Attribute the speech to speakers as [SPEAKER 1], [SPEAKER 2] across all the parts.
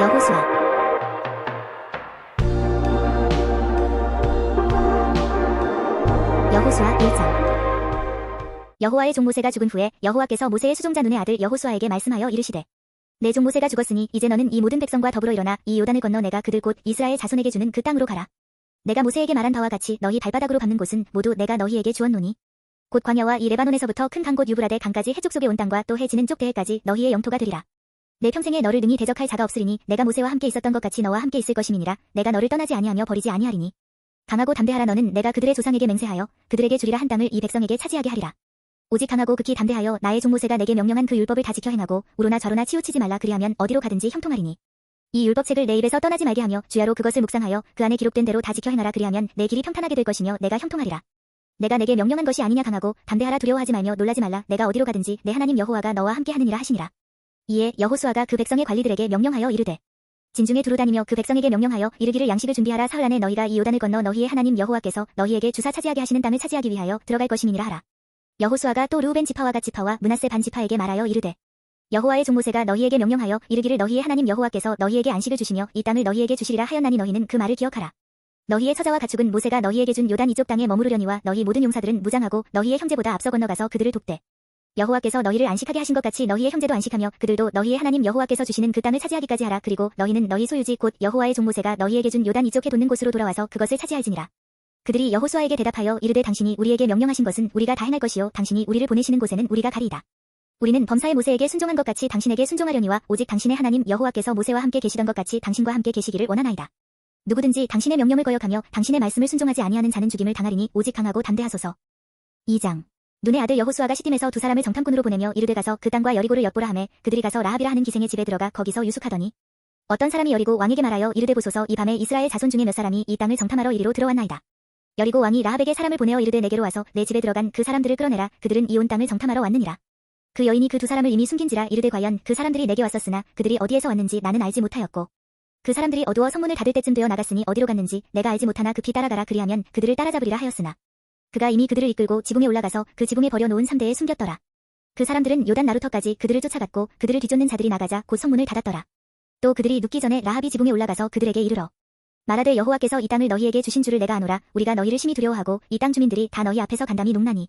[SPEAKER 1] 여호수아 여호수아 1장. 여호와의 종 모세가 죽은 후에 여호와께서 모세의 수종자 눈의 아들 여호수아에게 말씀하여 이르시되 내 종 모세가 죽었으니 이제 너는 이 모든 백성과 더불어 일어나 이 요단을 건너 내가 그들 곧 이스라엘 자손에게 주는 그 땅으로 가라. 내가 모세에게 말한 바와 같이 너희 발바닥으로 밟는 곳은 모두 내가 너희에게 주었노니 곧 광야와 이 레바논에서부터 큰 강 곧 유브라데 강까지 해쪽 속에 온 땅과 또 해 지는 쪽 대해까지 너희의 영토가 되리라. 내 평생에 너를 능히 대적할 자가 없으리니 내가 모세와 함께 있었던 것 같이 너와 함께 있을 것임이니라. 내가 너를 떠나지 아니하며 버리지 아니하리니 강하고 담대하라. 너는 내가 그들의 조상에게 맹세하여 그들에게 주리라 한 땅을 이 백성에게 차지하게 하리라. 오직 강하고 극히 담대하여 나의 종 모세가 내게 명령한 그 율법을 다 지켜 행하고 우로나 저로나 치우치지 말라. 그리하면 어디로 가든지 형통하리니 이 율법책을 내 입에서 떠나지 말게 하며 주야로 그것을 묵상하여 그 안에 기록된 대로 다 지켜 행하라. 그리하면 내 길이 평탄하게 될 것이며 내가 형통하리라. 내가 내게 명령한 것이 아니냐. 강하고 담대하라. 두려워하지 말며 놀라지 말라. 내가 어디로 가든지 내 하나님 여호와가 너와 함께 하느니라 하시니라. 이에 여호수아가 그 백성의 관리들에게 명령하여 이르되 진중에 두루 다니며 그 백성에게 명령하여 이르기를 양식을 준비하라. 사흘 안에 너희가 이 요단을 건너 너희의 하나님 여호와께서 너희에게 주사 차지하게 하시는 땅을 차지하기 위하여 들어갈 것임이니라 하라. 여호수아가 또 르우벤 지파와 갓 지파와 므낫세 반 지파에게 말하여 이르되 여호와의 종 모세가 너희에게 명령하여 이르기를 너희의 하나님 여호와께서 너희에게 안식을 주시며 이 땅을 너희에게 주시리라 하였나니 너희는 그 말을 기억하라. 너희의 처자와 가축은 모세가 너희에게 준 요단 이쪽 땅에 머무르려니와 너희 모든 용사들은 무장하고 너희의 형제보다 앞서 건너가서 그들을 돕되 여호와께서 너희를 안식하게 하신 것 같이 너희의 형제도 안식하며 그들도 너희의 하나님 여호와께서 주시는 그 땅을 차지하기까지 하라. 그리고 너희는 너희 소유지 곧 여호와의 종 모세가 너희에게 준 요단 이쪽에 돋는 곳으로 돌아와서 그것을 차지할지니라. 그들이 여호수아에게 대답하여 이르되 당신이 우리에게 명령하신 것은 우리가 다 행할 것이요 당신이 우리를 보내시는 곳에는 우리가 가리이다. 우리는 범사의 모세에게 순종한 것 같이 당신에게 순종하려니와 오직 당신의 하나님 여호와께서 모세와 함께 계시던 것 같이 당신과 함께 계시기를 원하나이다. 누구든지 당신의 명령을 거역하며 당신의 말씀을 순종하지 아니하는 자는 죽임을 당하리니 오직 강하고 담대하소서. 2장. 눈의 아들 여호수아가 시딤에서 두 사람을 정탐꾼으로 보내며 이르되 가서 그 땅과 여리고를 엿보라 하매 그들이 가서 라합이라 하는 기생의 집에 들어가 거기서 유숙하더니 어떤 사람이 여리고 왕에게 말하여 이르되 보소서 이 밤에 이스라엘 자손 중에 몇 사람이 이 땅을 정탐하러 이리로 들어왔나이다. 여리고 왕이 라합에게 사람을 보내어 이르되 내게로 와서 내 집에 들어간 그 사람들을 끌어내라. 그들은 이 온 땅을 정탐하러 왔느니라. 그 여인이 그 두 사람을 이미 숨긴지라 이르되 과연 그 사람들이 내게 왔었으나 그들이 어디에서 왔는지 나는 알지 못하였고 그 사람들이 어두워 성문을 닫을 때쯤 되어 나갔으니 어디로 갔는지 내가 알지 못하나 급히 따라가라. 그리하면 그들을 따라잡으리라 하였으나 그가 이미 그들을 이끌고 지붕에 올라가서 그 지붕에 버려놓은 삼대에 숨겼더라. 그 사람들은 요단 나루터까지 그들을 쫓아갔고 그들을 뒤쫓는 자들이 나가자 곧 성문을 닫았더라. 또 그들이 눕기 전에 라합이 지붕에 올라가서 그들에게 이르러 말하되 여호와께서 이 땅을 너희에게 주신 줄을 내가 아노라. 우리가 너희를 심히 두려워하고 이 땅 주민들이 다 너희 앞에서 간담이 녹나니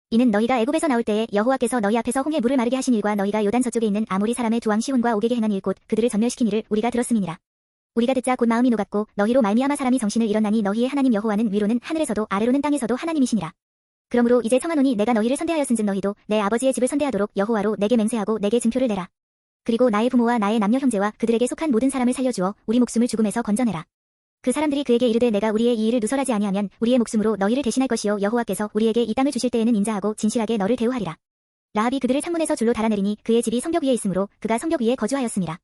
[SPEAKER 1] 이는 너희가 애굽에서 나올 때에 여호와께서 너희 앞에서 홍해 물을 마르게 하신 일과 너희가 요단 저쪽에 있는 아모리 사람의 두 왕 시혼과 오게게 행한 일 곧 그들을 전멸시킨 일을 우리가 들었음이니라. 우리가 듣자 곧 마음이 녹았고 너희로 말미암아 사람이 정신을 잃었나니 너희의 하나님 여호와는 위로는 하늘에서도 아래로는 땅에서도 하나님이시니라. 그러므로 이제 청하노니 내가 너희를 선대하였은즉 너희도 내 아버지의 집을 선대하도록 여호와로 내게 맹세하고 내게 증표를 내라. 그리고 나의 부모와 나의 남녀 형제와 그들에게 속한 모든 사람을 살려주어 우리 목숨을 죽음에서 건져내라. 그 사람들이 그에게 이르되 내가 우리의 이 일을 누설하지 아니하면 우리의 목숨으로 너희를 대신할 것이요 여호와께서 우리에게 이 땅을 주실 때에는 인자하고 진실하게 너를 대우하리라. 라합이 그들을 창문에서 줄로 달아내리니 그의 집이 성벽 위에 있으므로 그가 성벽 위에 거주하였습니다.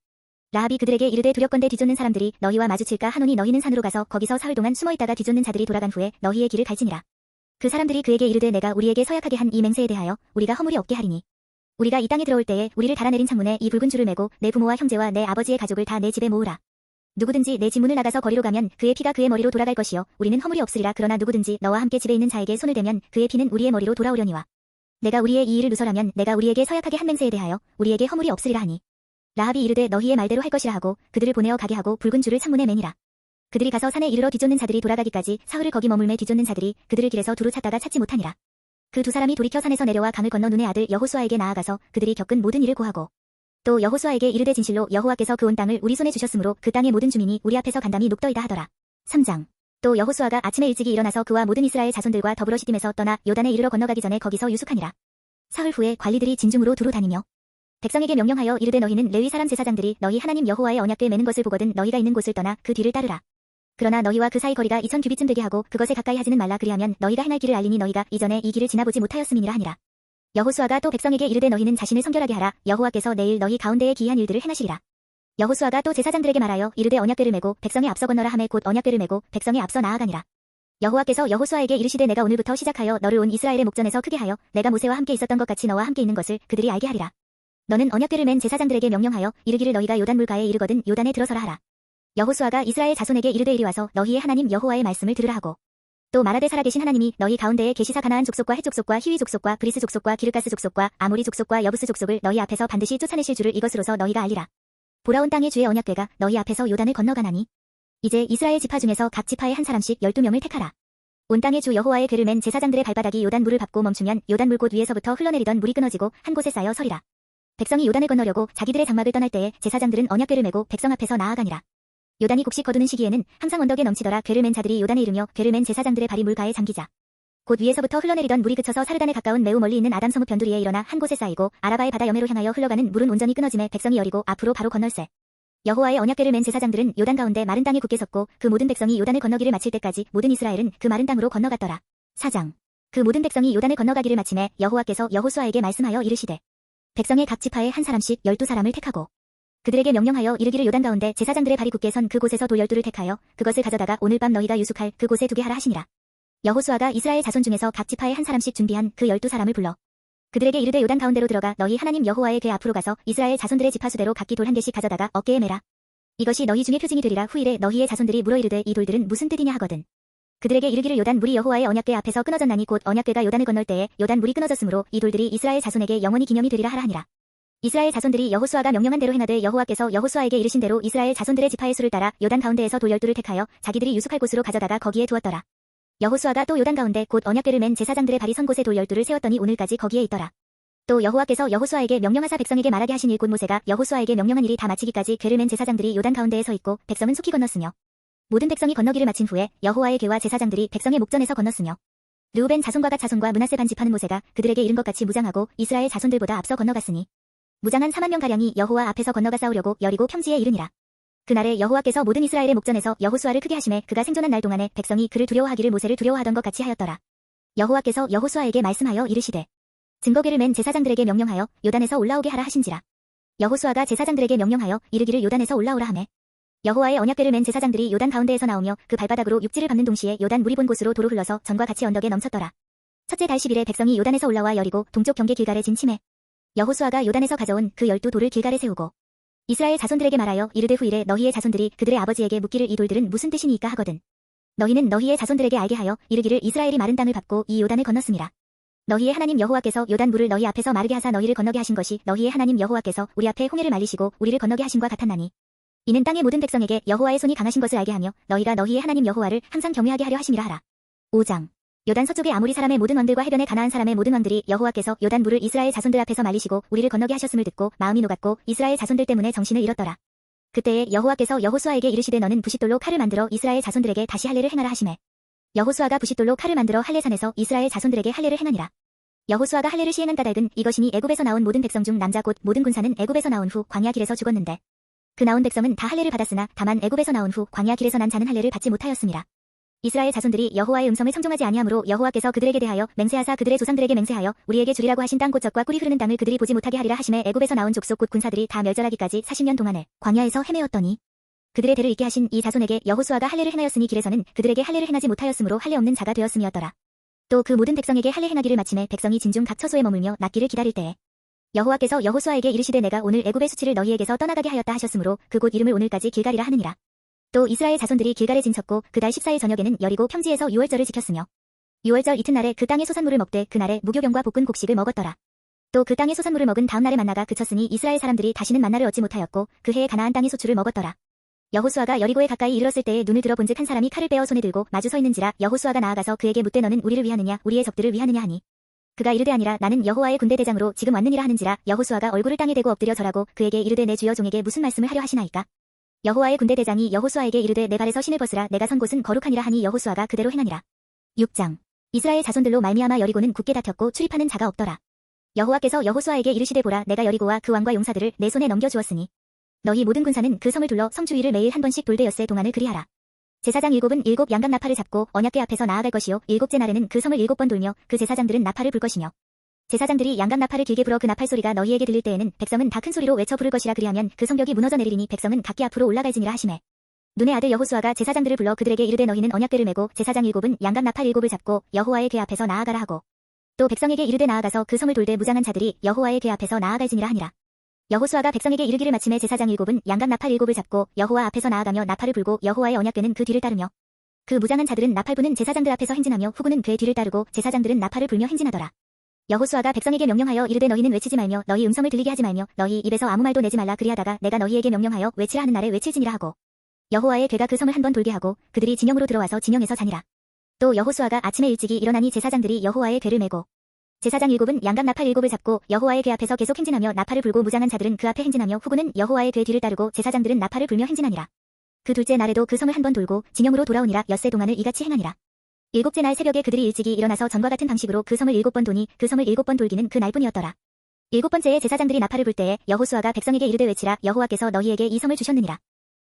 [SPEAKER 1] 라합이 그들에게 이르되 두렵건대 뒤쫓는 사람들이 너희와 마주칠까 하노니 너희는 산으로 가서 거기서 사흘 동안 숨어있다가 뒤쫓는 자들이 돌아간 후에 너희의 길을 갈지니라. 그 사람들이 그에게 이르되 내가 우리에게 서약하게 한 이 맹세에 대하여 우리가 허물이 없게 하리니 우리가 이 땅에 들어올 때에 우리를 달아내린 창문에 이 붉은 줄을 매고 내 부모와 형제와 내 아버지의 가족을 다 내 집에 모으라. 누구든지 내 집 문을 나가서 거리로 가면 그의 피가 그의 머리로 돌아갈 것이요 우리는 허물이 없으리라. 그러나 누구든지 너와 함께 집에 있는 자에게 손을 대면 그의 피는 우리의 머리로 돌아오려니와 내가 우리의 이 일을 누설하면 내가 우리에게 서약하게 한 맹세에 대하여 우리에게 허물이 없으리라 하니 라합이 이르되 너희의 말대로 할 것이라 하고 그들을 보내어 가게 하고 붉은 줄을 창문에 매니라. 그들이 가서 산에 이르러 뒤쫓는 자들이 돌아가기까지 사흘을 거기 머물매 뒤쫓는 자들이 그들을 길에서 두루 찾다가 찾지 못하니라. 그 두 사람이 돌이켜 산에서 내려와 강을 건너 눈의 아들 여호수아에게 나아가서 그들이 겪은 모든 일을 고하고 또 여호수아에게 이르되 진실로 여호와께서 그 온 땅을 우리 손에 주셨으므로 그 땅의 모든 주민이 우리 앞에서 간담이 녹더이다 하더라. 3장. 또 여호수아가 아침에 일찍이 일어나서 그와 모든 이스라엘 자손들과 더불어 시딤에서 떠나 요단에 이르러 건너가기 전에 거기서 유숙하니라. 사흘 후에 관리들이 진중으로 두루 다니며 백성에게 명령하여 이르되 너희는 레위 사람 제사장들이 너희 하나님 여호와의 언약궤 매는 것을 보거든 너희가 있는 곳을 떠나 그 뒤를 따르라. 그러나 너희와 그 사이 거리가 2000규빗쯤 되게 하고 그것에 가까이 하지는 말라. 그리하면 너희가 행할 길을 알리니 너희가 이전에 이 길을 지나보지 못하였음이니라 하니라. 여호수아가 또 백성에게 이르되 너희는 자신을 성결하게 하라. 여호와께서 내일 너희 가운데에 기이한 일들을 행하시리라. 여호수아가 또 제사장들에게 말하여 이르되 언약궤를 메고 백성의 앞서 건너라 하매 곧 언약궤를 메고 백성의 앞서 나아가니라. 여호와께서 여호수아에게 이르시되 내가 오늘부터 시작하여 너를 온 이스라엘의 목전에서 크게 하여 내가 모세와 함께 있었던 것 같이 너와 함께 있는 것을 그들이 알게 하리라. 너는 언약궤를 맨 제사장들에게 명령하여 이르기를 너희가 요단 물가에 이르거든 요단에 들어서라 하라. 여호수아가 이스라엘 자손에게 이르되 이리 와서 너희의 하나님 여호와의 말씀을 들으라 하고 또 말하되 살아계신 하나님이 너희 가운데에 계시사 가나안 족속과 헷 족속과 히위 족속과 브리스 족속과 기르가스 족속과 아모리 족속과 여부스 족속을 너희 앞에서 반드시 쫓아내실 줄을 이것으로서 너희가 알리라. 보라 온 땅의 주의 언약궤가 너희 앞에서 요단을 건너가나니 이제 이스라엘 지파 중에서 각 지파에 한 사람씩 12명을 택하라. 온 땅의 주 여호와의 궤를 맨 제사장들의 발바닥이 요단 물을 밟고 멈추면 요단 물곳 위에서부터 흘러내리던 물이 끊어지고 한 곳에 쌓여 서리라. 백성이 요단을 건너려고 자기들의 장막을 떠날 때에 제사장들은 언약궤를 메고 백성 앞에서 나아가니라. 요단이 곡식 거두는 시기에는 항상 언덕에 넘치더라. 궤를 맨 자들이 요단에 이르며 궤를 맨 제사장들의 발이 물가에 잠기자. 곧 위에서부터 흘러내리던 물이 그쳐서 사르단에 가까운 매우 멀리 있는 아담 성읍 변두리에 일어나 한 곳에 쌓이고 아라바의 바다 여매로 향하여 흘러가는 물은 온전히 끊어짐에 백성이 여리고 앞으로 바로 건널세. 여호와의 언약궤를 맨 제사장들은 요단 가운데 마른 땅에 굳게 섰고 그 모든 백성이 요단을 건너기를 마칠 때까지 모든 이스라엘은 그 마른 땅으로 건너갔더라. 4장. 그 모든 백성이 요단을 건너가기를 마침에 여호와께서 여호수아에게 말씀하여 이르시되 백성의 각 지파에 한 사람씩 12사람을 택하고 그들에게 명령하여 이르기를 요단 가운데 제사장들의 발이 굳게 선 그곳에서 돌 12를 택하여 그것을 가져다가 오늘 밤 너희가 유숙할 그곳에 두게 하라 하시니라. 여호수아가 이스라엘 자손 중에서 각 지파에 한 사람씩 준비한 그 12사람을 불러 그들에게 이르되 요단 가운데로 들어가 너희 하나님 여호와의 궤 앞으로 가서 이스라엘 자손들의 지파 수대로 각기 돌 한 개씩 가져다가 어깨에 매라. 이것이 너희 중에 표징이 되리라. 후일에 너희의 자손들이 물어 이르되 이 돌들은 무슨 뜻이냐 하거든. 그들에게 이르기를 요단 물이 여호와의 언약궤 앞에서 끊어졌나니 곧 언약궤가 요단을 건널 때에 요단 물이 끊어졌으므로 이 돌들이 이스라엘 자손에게 영원히 기념이 되리라 하라 하니라. 이스라엘 자손들이 여호수아가 명령한 대로 행하되 여호와께서 여호수아에게 이르신 대로 이스라엘 자손들의 지파의 수를 따라 요단 가운데에서 돌 12를 택하여 자기들이 유숙할 곳으로 가져다가 거기에 두었더라. 여호수아가 또 요단 가운데 곧 언약궤를 맨 제사장들의 발이 선 곳에 돌 12를 세웠더니 오늘까지 거기에 있더라. 또 여호와께서 여호수아에게 명령하사 백성에게 말하게 하신 일 곧 모세가 여호수아에게 명령한 일이 다 마치기까지 궤를 맨 제사장들이 요단 가운데에 서 있고 백성은 속히 건넜으며 모든 백성이 건너기를 마친 후에 여호와의 궤와 제사장들이 백성의 목전에서 건넜으며 르우벤 자손과 갓 자손과 므낫세 반 지파는 모세가 그들에게 이른 것 같이 무장하고 이스라엘 자손들보다 앞서 건너갔으니 무장한 4만 명가량이 여호와 앞에서 건너가 싸우려고 여리고 평지에 이르니라. 그날에 여호와께서 모든 이스라엘의 목전에서 여호수아를 크게 하심에 그가 생존한 날 동안에 백성이 그를 두려워하기를 모세를 두려워하던 것 같이 하였더라. 여호와께서 여호수아에게 말씀하여 이르시되 증거궤를 맨 제사장들에게 명령하여 요단에서 올라오게 하라 하신지라. 여호수아가 제사장들에게 명령하여 이르기를 요단에서 올라오라 하매 여호와의 언약궤를 맨 제사장들이 요단 가운데에서 나오며 그 발바닥으로 육지를 밟는 동시에 요단 물이 본 곳으로 도로 흘러서 전과 같이 언덕에 넘쳤더라. 첫째 달 10일에 백성이 요단에서 올라와 여리고 동쪽 경계 길갈에 진침해 여호수아가 요단에서 가져온 그 12돌을 길갈에 세우고 이스라엘 자손들에게 말하여 이르되 후일에 너희의 자손들이 그들의 아버지에게 묻기를 이 돌들은 무슨 뜻이니까 하거든. 너희는 너희의 자손들에게 알게 하여 이르기를 이스라엘이 마른 땅을 밟고 이 요단을 건넜음이라. 너희의 하나님 여호와께서 요단 물을 너희 앞에서 마르게 하사 너희를 건너게 하신 것이 너희의 하나님 여호와께서 우리 앞에 홍해를 말리시고 우리를 건너게 하신과 같았나니 이는 땅의 모든 백성에게 여호와의 손이 강하신 것을 알게 하며 너희가 너희의 하나님 여호와를 항상 경외하게 하려 하심이라 하라. 5장. 요단 서쪽의 아모리 사람의 모든 왕들과 해변의 가나안 사람의 모든 왕들이 여호와께서 요단 물을 이스라엘 자손들 앞에서 말리시고 우리를 건너게 하셨음을 듣고 마음이 녹았고 이스라엘 자손들 때문에 정신을 잃었더라. 그때에 여호와께서 여호수아에게 이르시되 너는 부싯돌로 칼을 만들어 이스라엘 자손들에게 다시 할례를 행하라 하시매 여호수아가 부싯돌로 칼을 만들어 할례산에서 이스라엘 자손들에게 할례를 행하니라. 여호수아가 할례를 시행한 까닭은 이것이니 애굽에서 나온 모든 백성 중 남자 곧 모든 군사는 애굽에서 나온 후 광야 길에서 죽었는데 그 나온 백성은 다 할례를 받았으나 다만 애굽에서 나온 후 광야 길에서 난 자는 할례를 받지 못하였습니다. 이스라엘 자손들이 여호와의 음성을 청종하지 아니하므로 여호와께서 그들에게 대하여 맹세하사 그들의 조상들에게 맹세하여 우리에게 주리라고 하신 땅 곧 젖과 꿀이 흐르는 땅을 그들이 보지 못하게 하리라 하심에 애굽에서 나온 족속 곧 군사들이 다 멸절하기까지 40년 동안에 광야에서 헤매었더니 그들의 대를 잇게 하신 이 자손에게 여호수아가 할례를 행하였으니 길에서는 그들에게 할례를 행하지 못하였으므로 할례 없는 자가 되었음이었더라. 또 그 모든 백성에게 할례 행하기를 마침에 백성이 진중 각 처소에 머물며 낫기를 기다릴 때에 여호와께서 여호수아에게 이르시되 내가 오늘 애굽의 수치를 너희에게서 떠나가게 하였다 하셨으므로 그곳 이름을 오늘까지 길갈이라 하느니라. 또 이스라엘 자손들이 길갈에 진쳤고 그 달 14일 저녁에는 여리고 평지에서 유월절을 지켰으며 유월절 이튿날에 그 땅의 소산물을 먹되 그날에 무교병과 볶은 곡식을 먹었더라. 또 그 땅의 소산물을 먹은 다음 날에 만나가 그쳤으니 이스라엘 사람들이 다시는 만나를 얻지 못하였고 그 해에 가나안 땅의 소출을 먹었더라. 여호수아가 여리고에 가까이 이르렀을 때에 눈을 들어 본즉 한 사람이 칼을 빼어 손에 들고 마주 서 있는지라 여호수아가 나아가서 그에게 묻되 너는 우리를 위하느냐 우리의 적들을 위하느냐 하니 그가 이르되 아니라 나는 여호와의 군대 대장으로 지금 왔느니라 하는지라 여호수아가 얼굴을 땅에 대고 엎드려 절하고 그에게 이르되 내 주여 종에게 무슨 말씀을 하려 하시나이까. 여호와의 군대 대장이 여호수아에게 이르되 내 발에서 신을 벗으라 내가 선 곳은 거룩하니라 하니 여호수아가 그대로 행하니라. 6장. 이스라엘 자손들로 말미암아 여리고는 굳게 다퉜고 출입하는 자가 없더라. 여호와께서 여호수아에게 이르시되 보라 내가 여리고와 그 왕과 용사들을 내 손에 넘겨주었으니 너희 모든 군사는 그 섬을 둘러 성 주위를 매일 한 번씩 돌되 엿새 동안을 그리하라. 제사장 7은 7 양각 나팔을 잡고 언약궤 앞에서 나아갈 것이요 7째 날에는 그 섬을 7번 돌며 그 제사장들은 나팔을 불 것이며 제사장들이 양각 나팔을 길게 불어 그 나팔 소리가 너희에게 들릴 때에는 백성은 다 큰 소리로 외쳐 부를 것이라 그리하면 그 성벽이 무너져 내리리니 백성은 각기 앞으로 올라갈지니라 하시매 눈의 아들 여호수아가 제사장들을 불러 그들에게 이르되 너희는 언약궤를 메고 제사장 7은 양각 나팔 7을 잡고 여호와의 궤 앞에서 나아가라 하고 또 백성에게 이르되 나아가서 그 섬을 돌되 무장한 자들이 여호와의 궤 앞에서 나아갈지니라 하니라. 여호수아가 백성에게 이르기를 마침에 제사장 7은 양각 나팔 7을 잡고 여호와 앞에서 나아가며 나팔을 불고 여호와의 언약궤는 그 뒤를 따르며 그 무장한 자들은 나팔 부는 제사장들 앞에서 행진하며 후군은 궤 뒤를 따르고 제사장들은 나팔을 불며 행진하더라. 여호수아가 백성에게 명령하여 이르되 너희는 외치지 말며 너희 음성을 들리게 하지 말며 너희 입에서 아무 말도 내지 말라 그리하다가 내가 너희에게 명령하여 외치라 하는 날에 외칠지니라 하고 여호와의 괴가 그 성을 한 번 돌게 하고 그들이 진영으로 들어와서 진영에서 자니라. 또 여호수아가 아침에 일찍이 일어나니 제사장들이 여호와의 괴를 메고 제사장 7은 양각 나팔 7을 잡고 여호와의 괴 앞에서 계속 행진하며 나팔을 불고 무장한 자들은 그 앞에 행진하며 후군은 여호와의 괴 뒤를 따르고 제사장들은 나팔을 불며 행진하니라. 그 둘째 날에도 그 성을 한 번 돌고 진영으로 돌아오니라. 엿새 동안을 이같이 행하니라. 일곱째 날 새벽에 그들이 일찍이 일어나서 전과 같은 방식으로 그 성을 7번 도니 그 성을 7번 돌기는 그 날뿐이었더라. 일곱 번째에 제사장들이 나팔을 불 때에 여호수아가 백성에게 이르되 외치라 여호와께서 너희에게 이 성을 주셨느니라.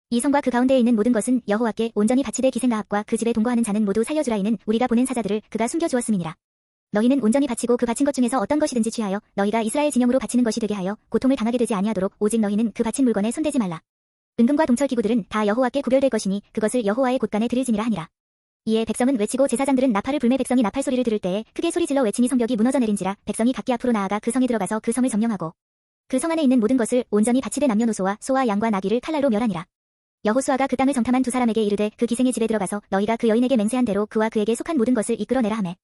[SPEAKER 1] 이 성과 그 가운데에 있는 모든 것은 여호와께 온전히 바치되 기생가합과 그 집에 동거하는 자는 모두 살려주라. 이는 우리가 보낸 사자들을 그가 숨겨주었음이니라. 너희는 온전히 바치고 그 바친 것 중에서 어떤 것이든지 취하여 너희가 이스라엘 진영으로 바치는 것이 되게 하여 고통을 당하게 되지 아니하도록 오직 너희는 그 바친 물건에 손대지 말라. 은금과 동철 기구들은 다 여호와께 구별될 것이니 그것을 여호와의 곳간에 드릴지니라 하니라. 이에 백성은 외치고 제사장들은 나팔을 불매 백성이 나팔 소리를 들을 때에 크게 소리질러 외치니 성벽이 무너져 내린지라. 백성이 각기 앞으로 나아가 그 성에 들어가서 그 성을 점령하고 그 성 안에 있는 모든 것을 온전히 바치되 남녀노소와 소와 양과 나귀를 칼날로 멸하니라. 여호수아가 그 땅을 정탐한 두 사람에게 이르되 그 기생의 집에 들어가서 너희가 그 여인에게 맹세한 대로 그와 그에게 속한 모든 것을 이끌어내라 하매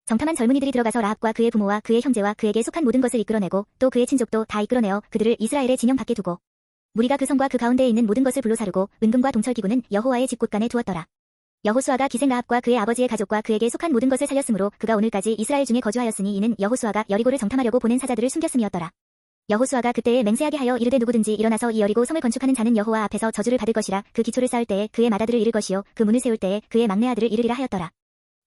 [SPEAKER 1] 정탐한 젊은이들이 들어가서 라합과 그의 부모와 그의 형제와 그에게 속한 모든 것을 이끌어내고 또 그의 친족도 다 이끌어내어 그들을 이스라엘의 진영 밖에 두고 무리가 그 성과 그 가운데에 있는 모든 것을 불로 사르고 은금과 동철 기구는 여호와의 집 곳간에 두었더라. 여호수아가 기생 라합과 그의 아버지의 가족과 그에게 속한 모든 것을 살렸으므로 그가 오늘까지 이스라엘 중에 거주하였으니 이는 여호수아가 여리고를 정탐하려고 보낸 사자들을 숨겼음이었더라. 여호수아가 그때에 맹세하게 하여 이르되 누구든지 일어나서 이 여리고 성을 건축하는 자는 여호와 앞에서 저주를 받을 것이라. 그 기초를 쌓을 때에 그의 맏아들을 이를 것이요 그 문을 세울 때에 그의 막내 아들을 이르리라 하였더라.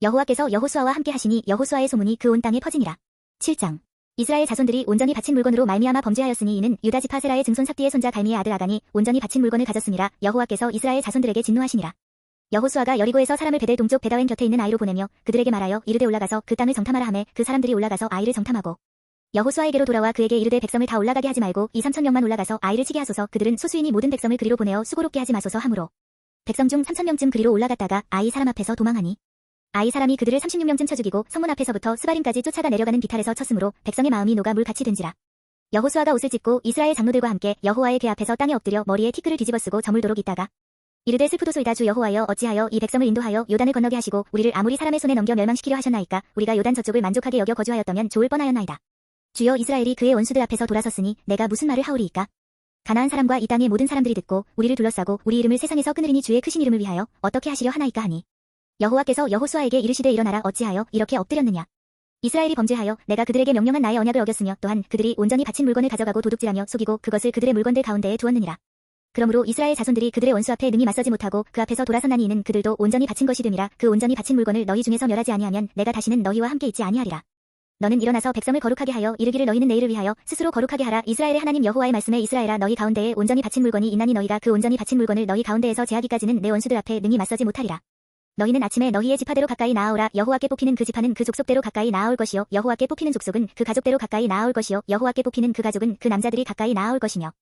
[SPEAKER 1] 여호와께서 여호수아와 함께 하시니 여호수아의 소문이 그 온 땅에 퍼지니라. 7장. 이스라엘 자손들이 온전히 바친 물건으로 말미암아 범죄하였으니 이는 유다 지파 세라의 증손 삽디의 손자 갈미의 아들 아간이 온전히 바친 물건을 가졌음이라. 여호와께서 이스라엘 자손들에게 진노하시니라. 여호수아가 여리고에서 사람을 베델 동쪽 베다웬 곁에 있는 아이로 보내며 그들에게 말하여 이르되 올라가서 그 땅을 정탐하라 하매 그 사람들이 올라가서 아이를 정탐하고 여호수아에게로 돌아와 그에게 이르되 백성을 다 올라가게 하지 말고 2~3천 명만 올라가서 아이를 치게 하소서. 그들은 소수이니 모든 백성을 그리로 보내어 수고롭게 하지 마소서 하므로 백성 중 3,000명쯤 그리로 올라갔다가 아이 사람 앞에서 도망하니 아이 사람이 그들을 36명쯤 쳐 죽이고 성문 앞에서부터 스바림까지 쫓아가 내려가는 비탈에서 쳤으므로 백성의 마음이 녹아 물같이 된지라. 여호수아가 옷을 찢고 이스라엘 장로들과 함께 여호와의 궤 앞에서 땅에 엎드려 머리에 티끌을 뒤집어 쓰고 저물도록 있다가 이르되 슬프도소이다. 주 여호와여 어찌하여 이 백성을 인도하여 요단을 건너게 하시고 우리를 아무리 사람의 손에 넘겨 멸망시키려 하셨나이까. 우리가 요단 저쪽을 만족하게 여겨 거주하였다면 좋을 뻔하였나이다. 주여 이스라엘이 그의 원수들 앞에서 돌아섰으니 내가 무슨 말을 하오리이까. 가나안 사람과 이 땅의 모든 사람들이 듣고 우리를 둘러싸고 우리 이름을 세상에서 끊으리니 주의 크신 이름을 위하여 어떻게 하시려 하나이까 하니 여호와께서 여호수아에게 이르시되 일어나라. 어찌하여 이렇게 엎드렸느냐. 이스라엘이 범죄하여 내가 그들에게 명령한 나의 언약을 어겼으며 또한 그들이 온전히 바친 물건을 가져가고 도둑질하며 속이고 그것을 그들의 물건들 가운데에 두었느니라. 그러므로 이스라엘 자손들이 그들의 원수 앞에 능히 맞서지 못하고 그 앞에서 돌아섰나니 이는 그들도 온전히 바친 것이 됨이라. 그 온전히 바친 물건을 너희 중에서 멸하지 아니하면 내가 다시는 너희와 함께 있지 아니하리라. 너는 일어나서 백성을 거룩하게 하여 이르기를 너희는 내일을 위하여 스스로 거룩하게 하라. 이스라엘의 하나님 여호와의 말씀에 이스라엘아 너희 가운데에 온전히 바친 물건이 있나니 너희가 그 온전히 바친 물건을 너희 가운데에서 제하기까지는 내 원수들 앞에 능히 맞서지 못하리라. 너희는 아침에 너희의 지파대로 가까이 나아오라. 여호와께 뽑히는 그 지파는 그 족속대로 가까이 나아올 것이요 여호와께 뽑히는 족속은 그 가족대로 가까이 나아올 것이요 여호와께 뽑히는 그 가족은 그 남자들이 가까이 나아올 것이며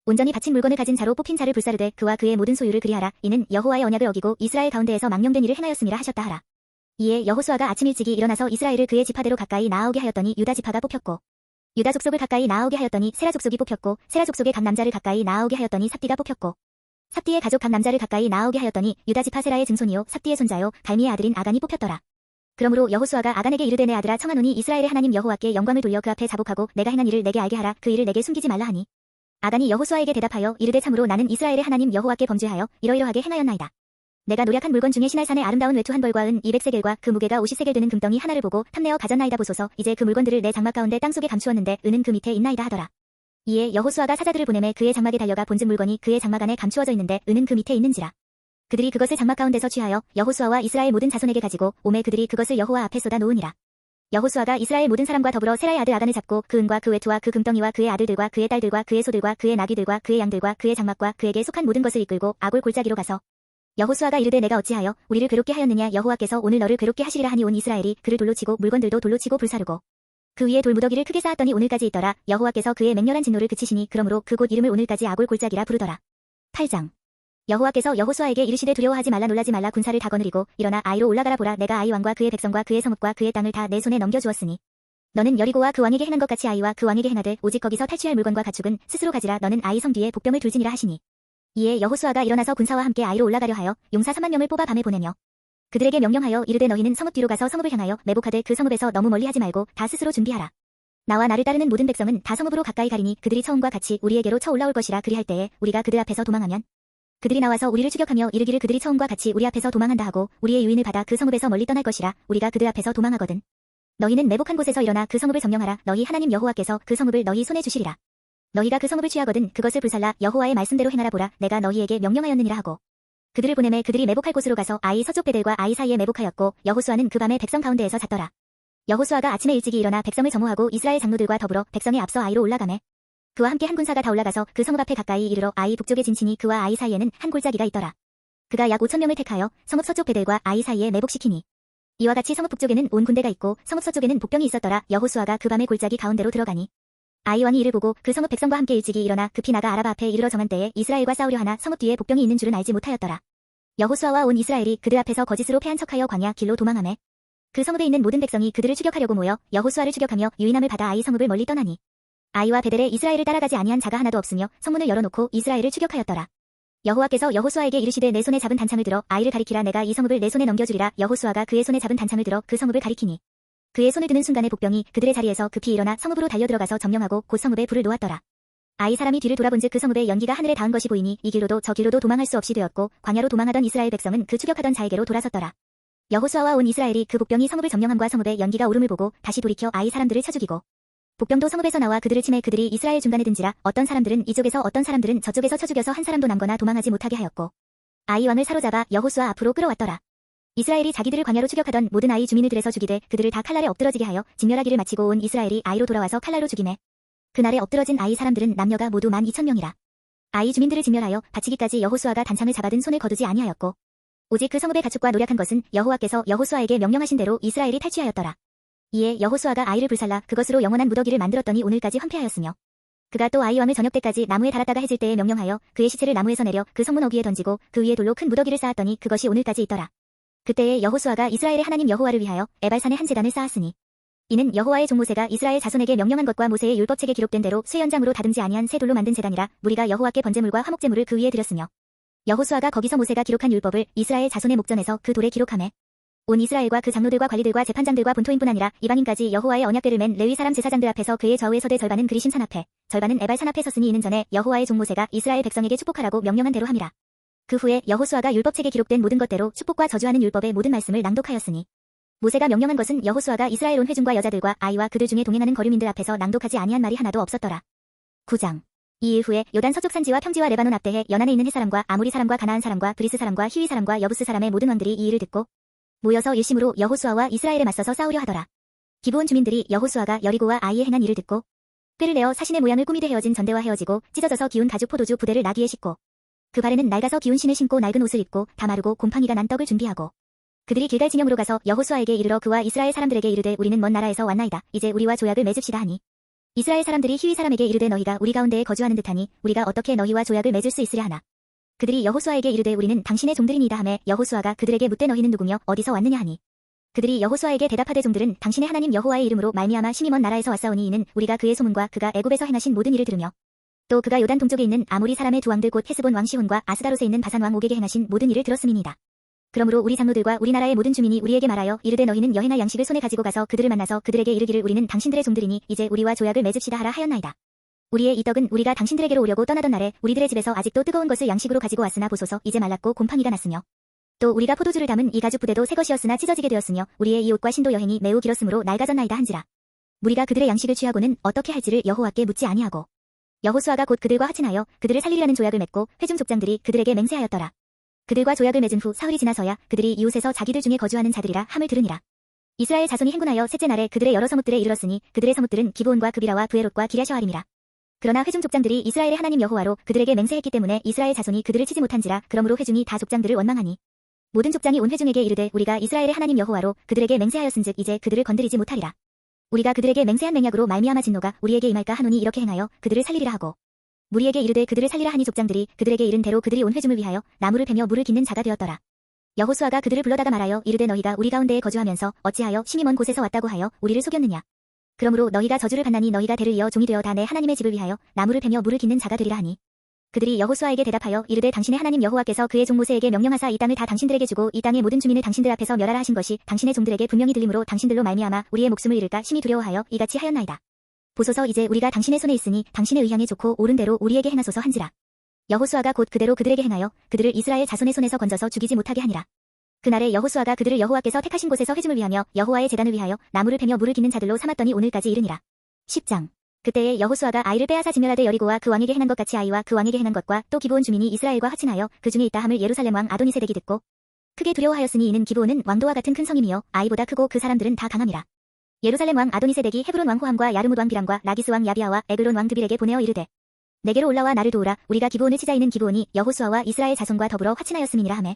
[SPEAKER 1] 온전히 바친 물건을 가진 자로 뽑힌 자를 불사르되 그와 그의 모든 소유를 그리하라. 이는 여호와의 언약을 어기고 이스라엘 가운데에서 망령된 일을 행하였음이라 하셨다 하라. 이에 여호수아가 아침 일찍이 일어나서 이스라엘을 그의 지파대로 가까이 나아오게 하였더니 유다 지파가 뽑혔고 유다 족속을 가까이 나아오게 하였더니 세라 족속이 뽑혔고 세라 족속의 각 남자를 가까이 나아오게 하였더니 삽디가 뽑혔고 삽디의 가족 각 남자를 가까이 나아오게 하였더니 유다 지파 세라의 증손이요 삽디의 손자요 갈미의 아들인 아간이 뽑혔더라. 그러므로 여호수아가 아간에게 이르되 내 아들아 청하노니 이스라엘의 하나님 여호와께 영광을 돌려 그 앞에 자복하고 내가 행한 일을 내게 알게 하라. 그 일을 내게 숨기지 말라 하니 아간이 여호수아에게 대답하여 이르되 참으로 나는 이스라엘의 하나님 여호와께 범죄하여 이러이러하게 행하였나이다. 내가 노력한 물건 중에 시날산의 아름다운 외투 한 벌과 은 200세겔과 그 무게가 50세겔 되는 금덩이 하나를 보고 탐내어 가졌나이다. 보소서 이제 그 물건들을 내 장막 가운데 땅속에 감추었는데 은은 그 밑에 있나이다 하더라. 이에 여호수아가 사자들을 보내매 그의 장막에 달려가 본즉 물건이 그의 장막 안에 감추어져 있는데 은은 그 밑에 있는지라. 그들이 그것을 장막 가운데서 취하여 여호수아와 이스라엘 모든 자손에게 가지고 오매 그들이 그것을 여호와 앞에 쏟아 놓으니라. 여호수아가 이스라엘 모든 사람과 더불어 세라의 아들 아간을 잡고 그 은과 그 외투와 그 금덩이와 그의 아들들과 그의 딸들과 그의 소들과 그의 나귀들과 그의 양들과 그의 장막과 그에게 속한 모든 것을 이끌고 아골 골짜기로 가서 여호수아가 이르되 내가 어찌하여 우리를 괴롭게 하였느냐. 여호와께서 오늘 너를 괴롭게 하시리라 하니 온 이스라엘이 그를 돌로 치고 물건들도 돌로 치고 불사르고 그 위에 돌무더기를 크게 쌓았더니 오늘까지 있더라. 여호와께서 그의 맹렬한 진노를 그치시니 그러므로 그곳 이름을 오늘까지 아골 골짜기라 부르더라. 8장. 여호와께서 여호수아에게 이르시되 두려워하지 말라 놀라지 말라. 군사를 다 거느리고 일어나 아이로 올라가라. 보라 내가 아이 왕과 그의 백성과 그의 성읍과 그의 땅을 다 내 손에 넘겨주었으니 너는 여리고와 그 왕에게 행한 것 같이 아이와 그 왕에게 행하되 오직 거기서 탈취할 물건과 가축은 스스로 가지라. 너는 아이 성 뒤에 복병을 둘지니라 하시니 이에 여호수아가 일어나서 군사와 함께 아이로 올라가려 하여 용사 3만 명을 뽑아 밤에 보내며 그들에게 명령하여 이르되 너희는 성읍 뒤로 가서 성읍을 향하여 매복하되 그 성읍에서 너무 멀리 하지 말고 다 스스로 준비하라. 나와 나를 따르는 모든 백성은 다 성읍으로 가까이 가리니 그들이 처음과 같이 우리에게로 쳐 올라올 것이라. 그리할 때에 우리가 그들 앞에서 도망하면 그들이 나와서 우리를 추격하며 이르기를 그들이 처음과 같이 우리 앞에서 도망한다 하고 우리의 유인을 받아 그 성읍에서 멀리 떠날 것이라. 우리가 그들 앞에서 도망하거든 너희는 매복한 곳에서 일어나 그 성읍을 점령하라. 너희 하나님 여호와께서 그 성읍을 너희 손에 주시리라. 너희가 그 성읍을 취하거든 그것을 불살라 여호와의 말씀대로 행하라. 보라 내가 너희에게 명령하였느니라 하고 그들을 보내매 그들이 매복할 곳으로 가서 아이 서쪽 베델과 아이 사이에 매복하였고 여호수아는 그 밤에 백성 가운데에서 잤더라. 여호수아가 아침에 일찍이 일어나 백성을 점호하고 이스라엘 장로들과 더불어 백성에 앞서 아이로 올라가매 그와 함께 한 군사가 다 올라가서 그 성읍 앞에 가까이 이르러 아이 북쪽에 진치니 그와 아이 사이에는 한 골짜기가 있더라. 그가 약 5,000명을 택하여 성읍 서쪽 베델과 아이 사이에 매복시키니 이와 같이 성읍 북쪽에는 온 군대가 있고 성읍 서쪽에는 복병이 있었더라. 여호수아가 그 밤에 골짜기 가운데로 들어가니 아이 왕이 이를 보고 그 성읍 백성과 함께 일찍이 일어나 급히 나가 아라바 앞에 이르러 정한 때에 이스라엘과 싸우려 하나 성읍 뒤에 복병이 있는 줄은 알지 못하였더라. 여호수아와 온 이스라엘이 그들 앞에서 거짓으로 패한 척하여 광야 길로 도망하매 그 성읍에 있는 모든 백성이 그들을 추격하려고 모여 여호수아를 추격하며 유인함을 받아 아이 성읍을 멀리 떠나니 아이와 베델에 이스라엘을 따라가지 아니한 자가 하나도 없으며 성문을 열어놓고 이스라엘을 추격하였더라. 여호와께서 여호수아에게 이르시되 내 손에 잡은 단창을 들어 아이를 가리키라. 내가 이 성읍을 내 손에 넘겨주리라. 여호수아가 그의 손에 잡은 단창을 들어 그 성읍을 가리키니 그의 손을 드는 순간에 복병이 그들의 자리에서 급히 일어나 성읍으로 달려들어가서 점령하고 곧 성읍에 불을 놓았더라. 아이 사람이 뒤를 돌아본즉 그 성읍에 연기가 하늘에 닿은 것이 보이니 이 길로도 저 길로도 도망할 수 없이 되었고 광야로 도망하던 이스라엘 백성은 그 추격하던 자에게로 돌아섰더라. 여호수아와 온 이스라엘이 그 복병이 성읍을 점령함과 성읍에 연기가 오름을 보고 다시 돌이켜 아이 사람들을 쳐 죽이고 복병도 성읍에서 나와 그들을 치매 그들이 이스라엘 중간에 든지라. 어떤 사람들은 이쪽에서 어떤 사람들은 저쪽에서 쳐 죽여서 한 사람도 남거나 도망하지 못하게 하였고 아이 왕을 사로잡아 여호수아 앞으로 끌어왔더라. 이스라엘이 자기들을 광야로 추격하던 모든 아이 주민을 들에서 죽이되 그들을 다 칼날에 엎드러지게 하여 진멸하기를 마치고 온 이스라엘이 아이로 돌아와서 칼날로 죽이매 그날에 엎드러진 아이 사람들은 남녀가 모두 12,000명이라. 아이 주민들을 진멸하여 바치기까지 여호수아가 단창을 잡아든 손을 거두지 아니하였고 오직 그 성읍의 가축과 노력한 것은 여호와께서 여호수아에게 명령하신 대로 이스라엘이 탈취하였더라. 이에 여호수아가 아이를 불살라 그것으로 영원한 무더기를 만들었더니 오늘까지 황폐하였으며 그가 또 아이 왕을 저녁 때까지 나무에 달았다가 해질 때에 명령하여 그의 시체를 나무에서 내려 그 성문 어귀에 던지고 그 위에 돌로 큰 무더기를 쌓았더니 그것이 오늘까지 있더라. 그때에 여호수아가 이스라엘의 하나님 여호와를 위하여 에발산에 한 제단을 쌓았으니 이는 여호와의 종 모세가 이스라엘 자손에게 명령한 것과 모세의 율법책에 기록된 대로 쇠 연장으로 다듬지 아니한 새 돌로 만든 제단이라. 무리가 여호와께 번제물과 화목제물을 그 위에 드렸으며 여호수아가 거기서 모세가 기록한 율법을 이스라엘 자손의 목전에서 그 돌에 기록하매 온 이스라엘과 그 장로들과 관리들과 재판장들과 본토인뿐 아니라 이방인까지 여호와의 언약궤를 맨 레위 사람 제사장들 앞에서 그의 좌우에 서되 절반은 그리심 산 앞에 절반은 에발산 앞에 섰으니 이는 전에 여호와의 종 모세가 이스라엘 백성에게 축복하라고 명령한 대로 함이라. 그 후에 여호수아가 율법책에 기록된 모든 것대로 축복과 저주하는 율법의 모든 말씀을 낭독하였으니 모세가 명령한 것은 여호수아가 이스라엘 온 회중과 여자들과 아이와 그들 중에 동행하는 거류민들 앞에서 낭독하지 아니한 말이 하나도 없었더라. 9장. 이 일 후에 요단 서쪽 산지와 평지와 레바논 앞대해 연안에 있는 헷 사람과 아모리 사람과 가나안 사람과 브리스 사람과 히위 사람과 여부스 사람의 모든 왕들이 이 일을 듣고 모여서 일심으로 여호수아와 이스라엘에 맞서서 싸우려 하더라. 기브온 주민들이 여호수아가 여리고와 아이에 행한 일을 듣고 뼈를 내어 사신의 모양을 꾸미되 헤어진 전대와 헤어지고 찢어져서 기운 가죽 포도주 부대를 나귀에 싣고 그 발에는 낡아서 기운 신을 신고 낡은 옷을 입고 다 마르고 곰팡이가 난 떡을 준비하고 그들이 길갈 진영으로 가서 여호수아에게 이르러 그와 이스라엘 사람들에게 이르되 우리는 먼 나라에서 왔나이다. 이제 우리와 조약을 맺읍시다 하니 이스라엘 사람들이 히위 사람에게 이르되 너희가 우리 가운데에 거주하는 듯하니 우리가 어떻게 너희와 조약을 맺을 수 있으랴 하나 그들이 여호수아에게 이르되 우리는 당신의 종들이니이다 하매 여호수아가 그들에게 묻되 너희는 누구며 어디서 왔느냐 하니 그들이 여호수아에게 대답하되 종들은 당신의 하나님 여호와의 이름으로 말미암아 심히 먼 나라에서 왔사오니 이는 우리가 그의 소문과 그가 애굽에서 행하신 모든 일을 들으며 또 그가 요단 동쪽에 있는 아모리 사람의 두 왕들 곧 헤스본 왕 시혼과 아스다롯에 있는 바산 왕 오게게 행하신 모든 일을 들었음이니이다. 그러므로 우리 장로들과 우리나라의 모든 주민이 우리에게 말하여 이르되 너희는 여행할 양식을 손에 가지고 가서 그들을 만나서 그들에게 이르기를 우리는 당신들의 종들이니 이제 우리와 조약을 맺읍시다 하라 하였나이다. 우리의 이 떡은 우리가 당신들에게로 오려고 떠나던 날에 우리들의 집에서 아직도 뜨거운 것을 양식으로 가지고 왔으나 보소서 이제 말랐고 곰팡이가 났으며 또 우리가 포도주를 담은 이 가죽 부대도 새 것이었으나 찢어지게 되었으며 우리의 이 옷과 신도 여행이 매우 길었으므로 낡아졌나이다 한지라. 무리가 그들의 양식을 취하고는 어떻게 할지를 여호와께 묻지 아니하고 여호수아가 곧 그들과 하친하여 그들을 살리라는 조약을 맺고 회중 족장들이 그들에게 맹세하였더라. 그들과 조약을 맺은 후 사흘이 지나서야 그들이 이웃에서 자기들 중에 거주하는 자들이라 함을 들으니라. 이스라엘 자손이 행군하여 셋째 날에 그들의 여러 성읍들에 이르렀으니 그들의 성읍들은 기브온과 그비라와 브에롯과 기랴샤알임이라. 그러나 회중 족장들이 이스라엘의 하나님 여호와로 그들에게 맹세했기 때문에 이스라엘 자손이 그들을 치지 못한지라. 그러므로 회중이 다 족장들을 원망하니 모든 족장이 온 회중에게 이르되 우리가 이스라엘의 하나님 여호와로 그들에게 맹세하였은즉 이제 그들을 건드리지 못하리라. 우리가 그들에게 맹세한 맹약으로 말미암아 진노가 우리에게 임할까 하노니 이렇게 행하여 그들을 살리리라 하고 무리에게 이르되 그들을 살리라 하니 족장들이 그들에게 이른 대로 그들이 온 회중을 위하여 나무를 베며 물을 깃는 자가 되었더라. 여호수아가 그들을 불러다가 말하여 이르되 너희가 우리 가운데에 거주하면서 어찌하여 심히 먼 곳에서 왔다고 하여 우리를 속였느냐. 그러므로 너희가 저주를 받나니 너희가 대를 이어 종이 되어 다 내 하나님의 집을 위하여 나무를 베며 물을 깃는 자가 되리라 하니 그들이 여호수아에게 대답하여 이르되 당신의 하나님 여호와께서 그의 종 모세에게 명령하사 이 땅을 다 당신들에게 주고 이 땅의 모든 주민을 당신들 앞에서 멸하라 하신 것이 당신의 종들에게 분명히 들림으로 당신들로 말미암아 우리의 목숨을 잃을까 심히 두려워하여 이같이 하였나이다. 보소서 이제 우리가 당신의 손에 있으니 당신의 의향에 좋고 옳은 대로 우리에게 행하소서 한지라. 여호수아가 곧 그대로 그들에게 행하여 그들을 이스라엘 자손의 손에서 건져서 죽이지 못하게 하니라. 그날에 여호수아가 그들을 여호와께서 택하신 곳에서 회중을 위하며 여호와의 제단을 위하여 나무를 베며 물을 기는 자들로 삼았더니 오늘까지 이르니라. 10장. 그때에 여호수아가 아이를 빼앗아 진멸하되 여리고와 그 왕에게 행한 것 같이 아이와 그 왕에게 행한 것과 또 기브온 주민이 이스라엘과 화친하여 그 중에 있다 함을 예루살렘 왕 아도니세덱이 듣고 크게 두려워하였으니 이는 기브온은 왕도와 같은 큰 성임이요 아이보다 크고 그 사람들은 다 강함이라. 예루살렘 왕 아도니세덱이 헤브론 왕 호함과 야르뭇 왕 비람과 라기스 왕 야비아와 에글론 왕 드빌에게 보내어 이르되 내게로 올라와 나를 도우라. 우리가 기브온을 치자. 이는 기브온이 여호수아와 이스라엘 자손과 더불어 화친하였음이니라 하매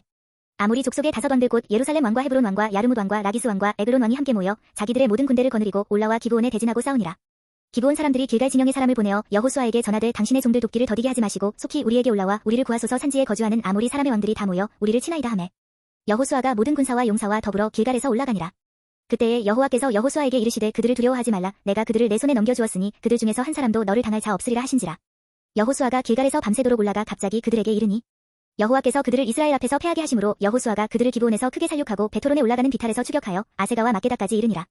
[SPEAKER 1] 아모리 족속의 다섯 왕들 곧 예루살렘 왕과 헤브론 왕과 야르뭇 왕과 라기스 왕과 에글론 왕이 함께 모여 자기들의 모든 군대를 거느리고 올라와 기브온에 대진하고 싸우니라. 기브온 사람들이 길갈 진영의 사람을 보내어 여호수아에게 전하되 당신의 종들 돕기를 더디게 하지 마시고 속히 우리에게 올라와 우리를 구하소서. 산지에 거주하는 아모리 사람의 왕들이 다 모여 우리를 치나이다 하매 여호수아가 모든 군사와 용사와 더불어 길갈에서 올라가니라. 그때에 여호와께서 여호수아에게 이르시되 그들을 두려워하지 말라. 내가 그들을 내 손에 넘겨주었으니 그들 중에서 한 사람도 너를 당할 자 없으리라 하신지라. 여호수아가 길갈에서 밤새도록 올라가 갑자기 그들에게 이르니 여호와께서 그들을 이스라엘 앞에서 패하게 하심으로 여호수아가 그들을 기브온에서 크게 살육하고 베토론에 올라가는 비탈에서 추격하여 아세가와 막게다까지 이르니라.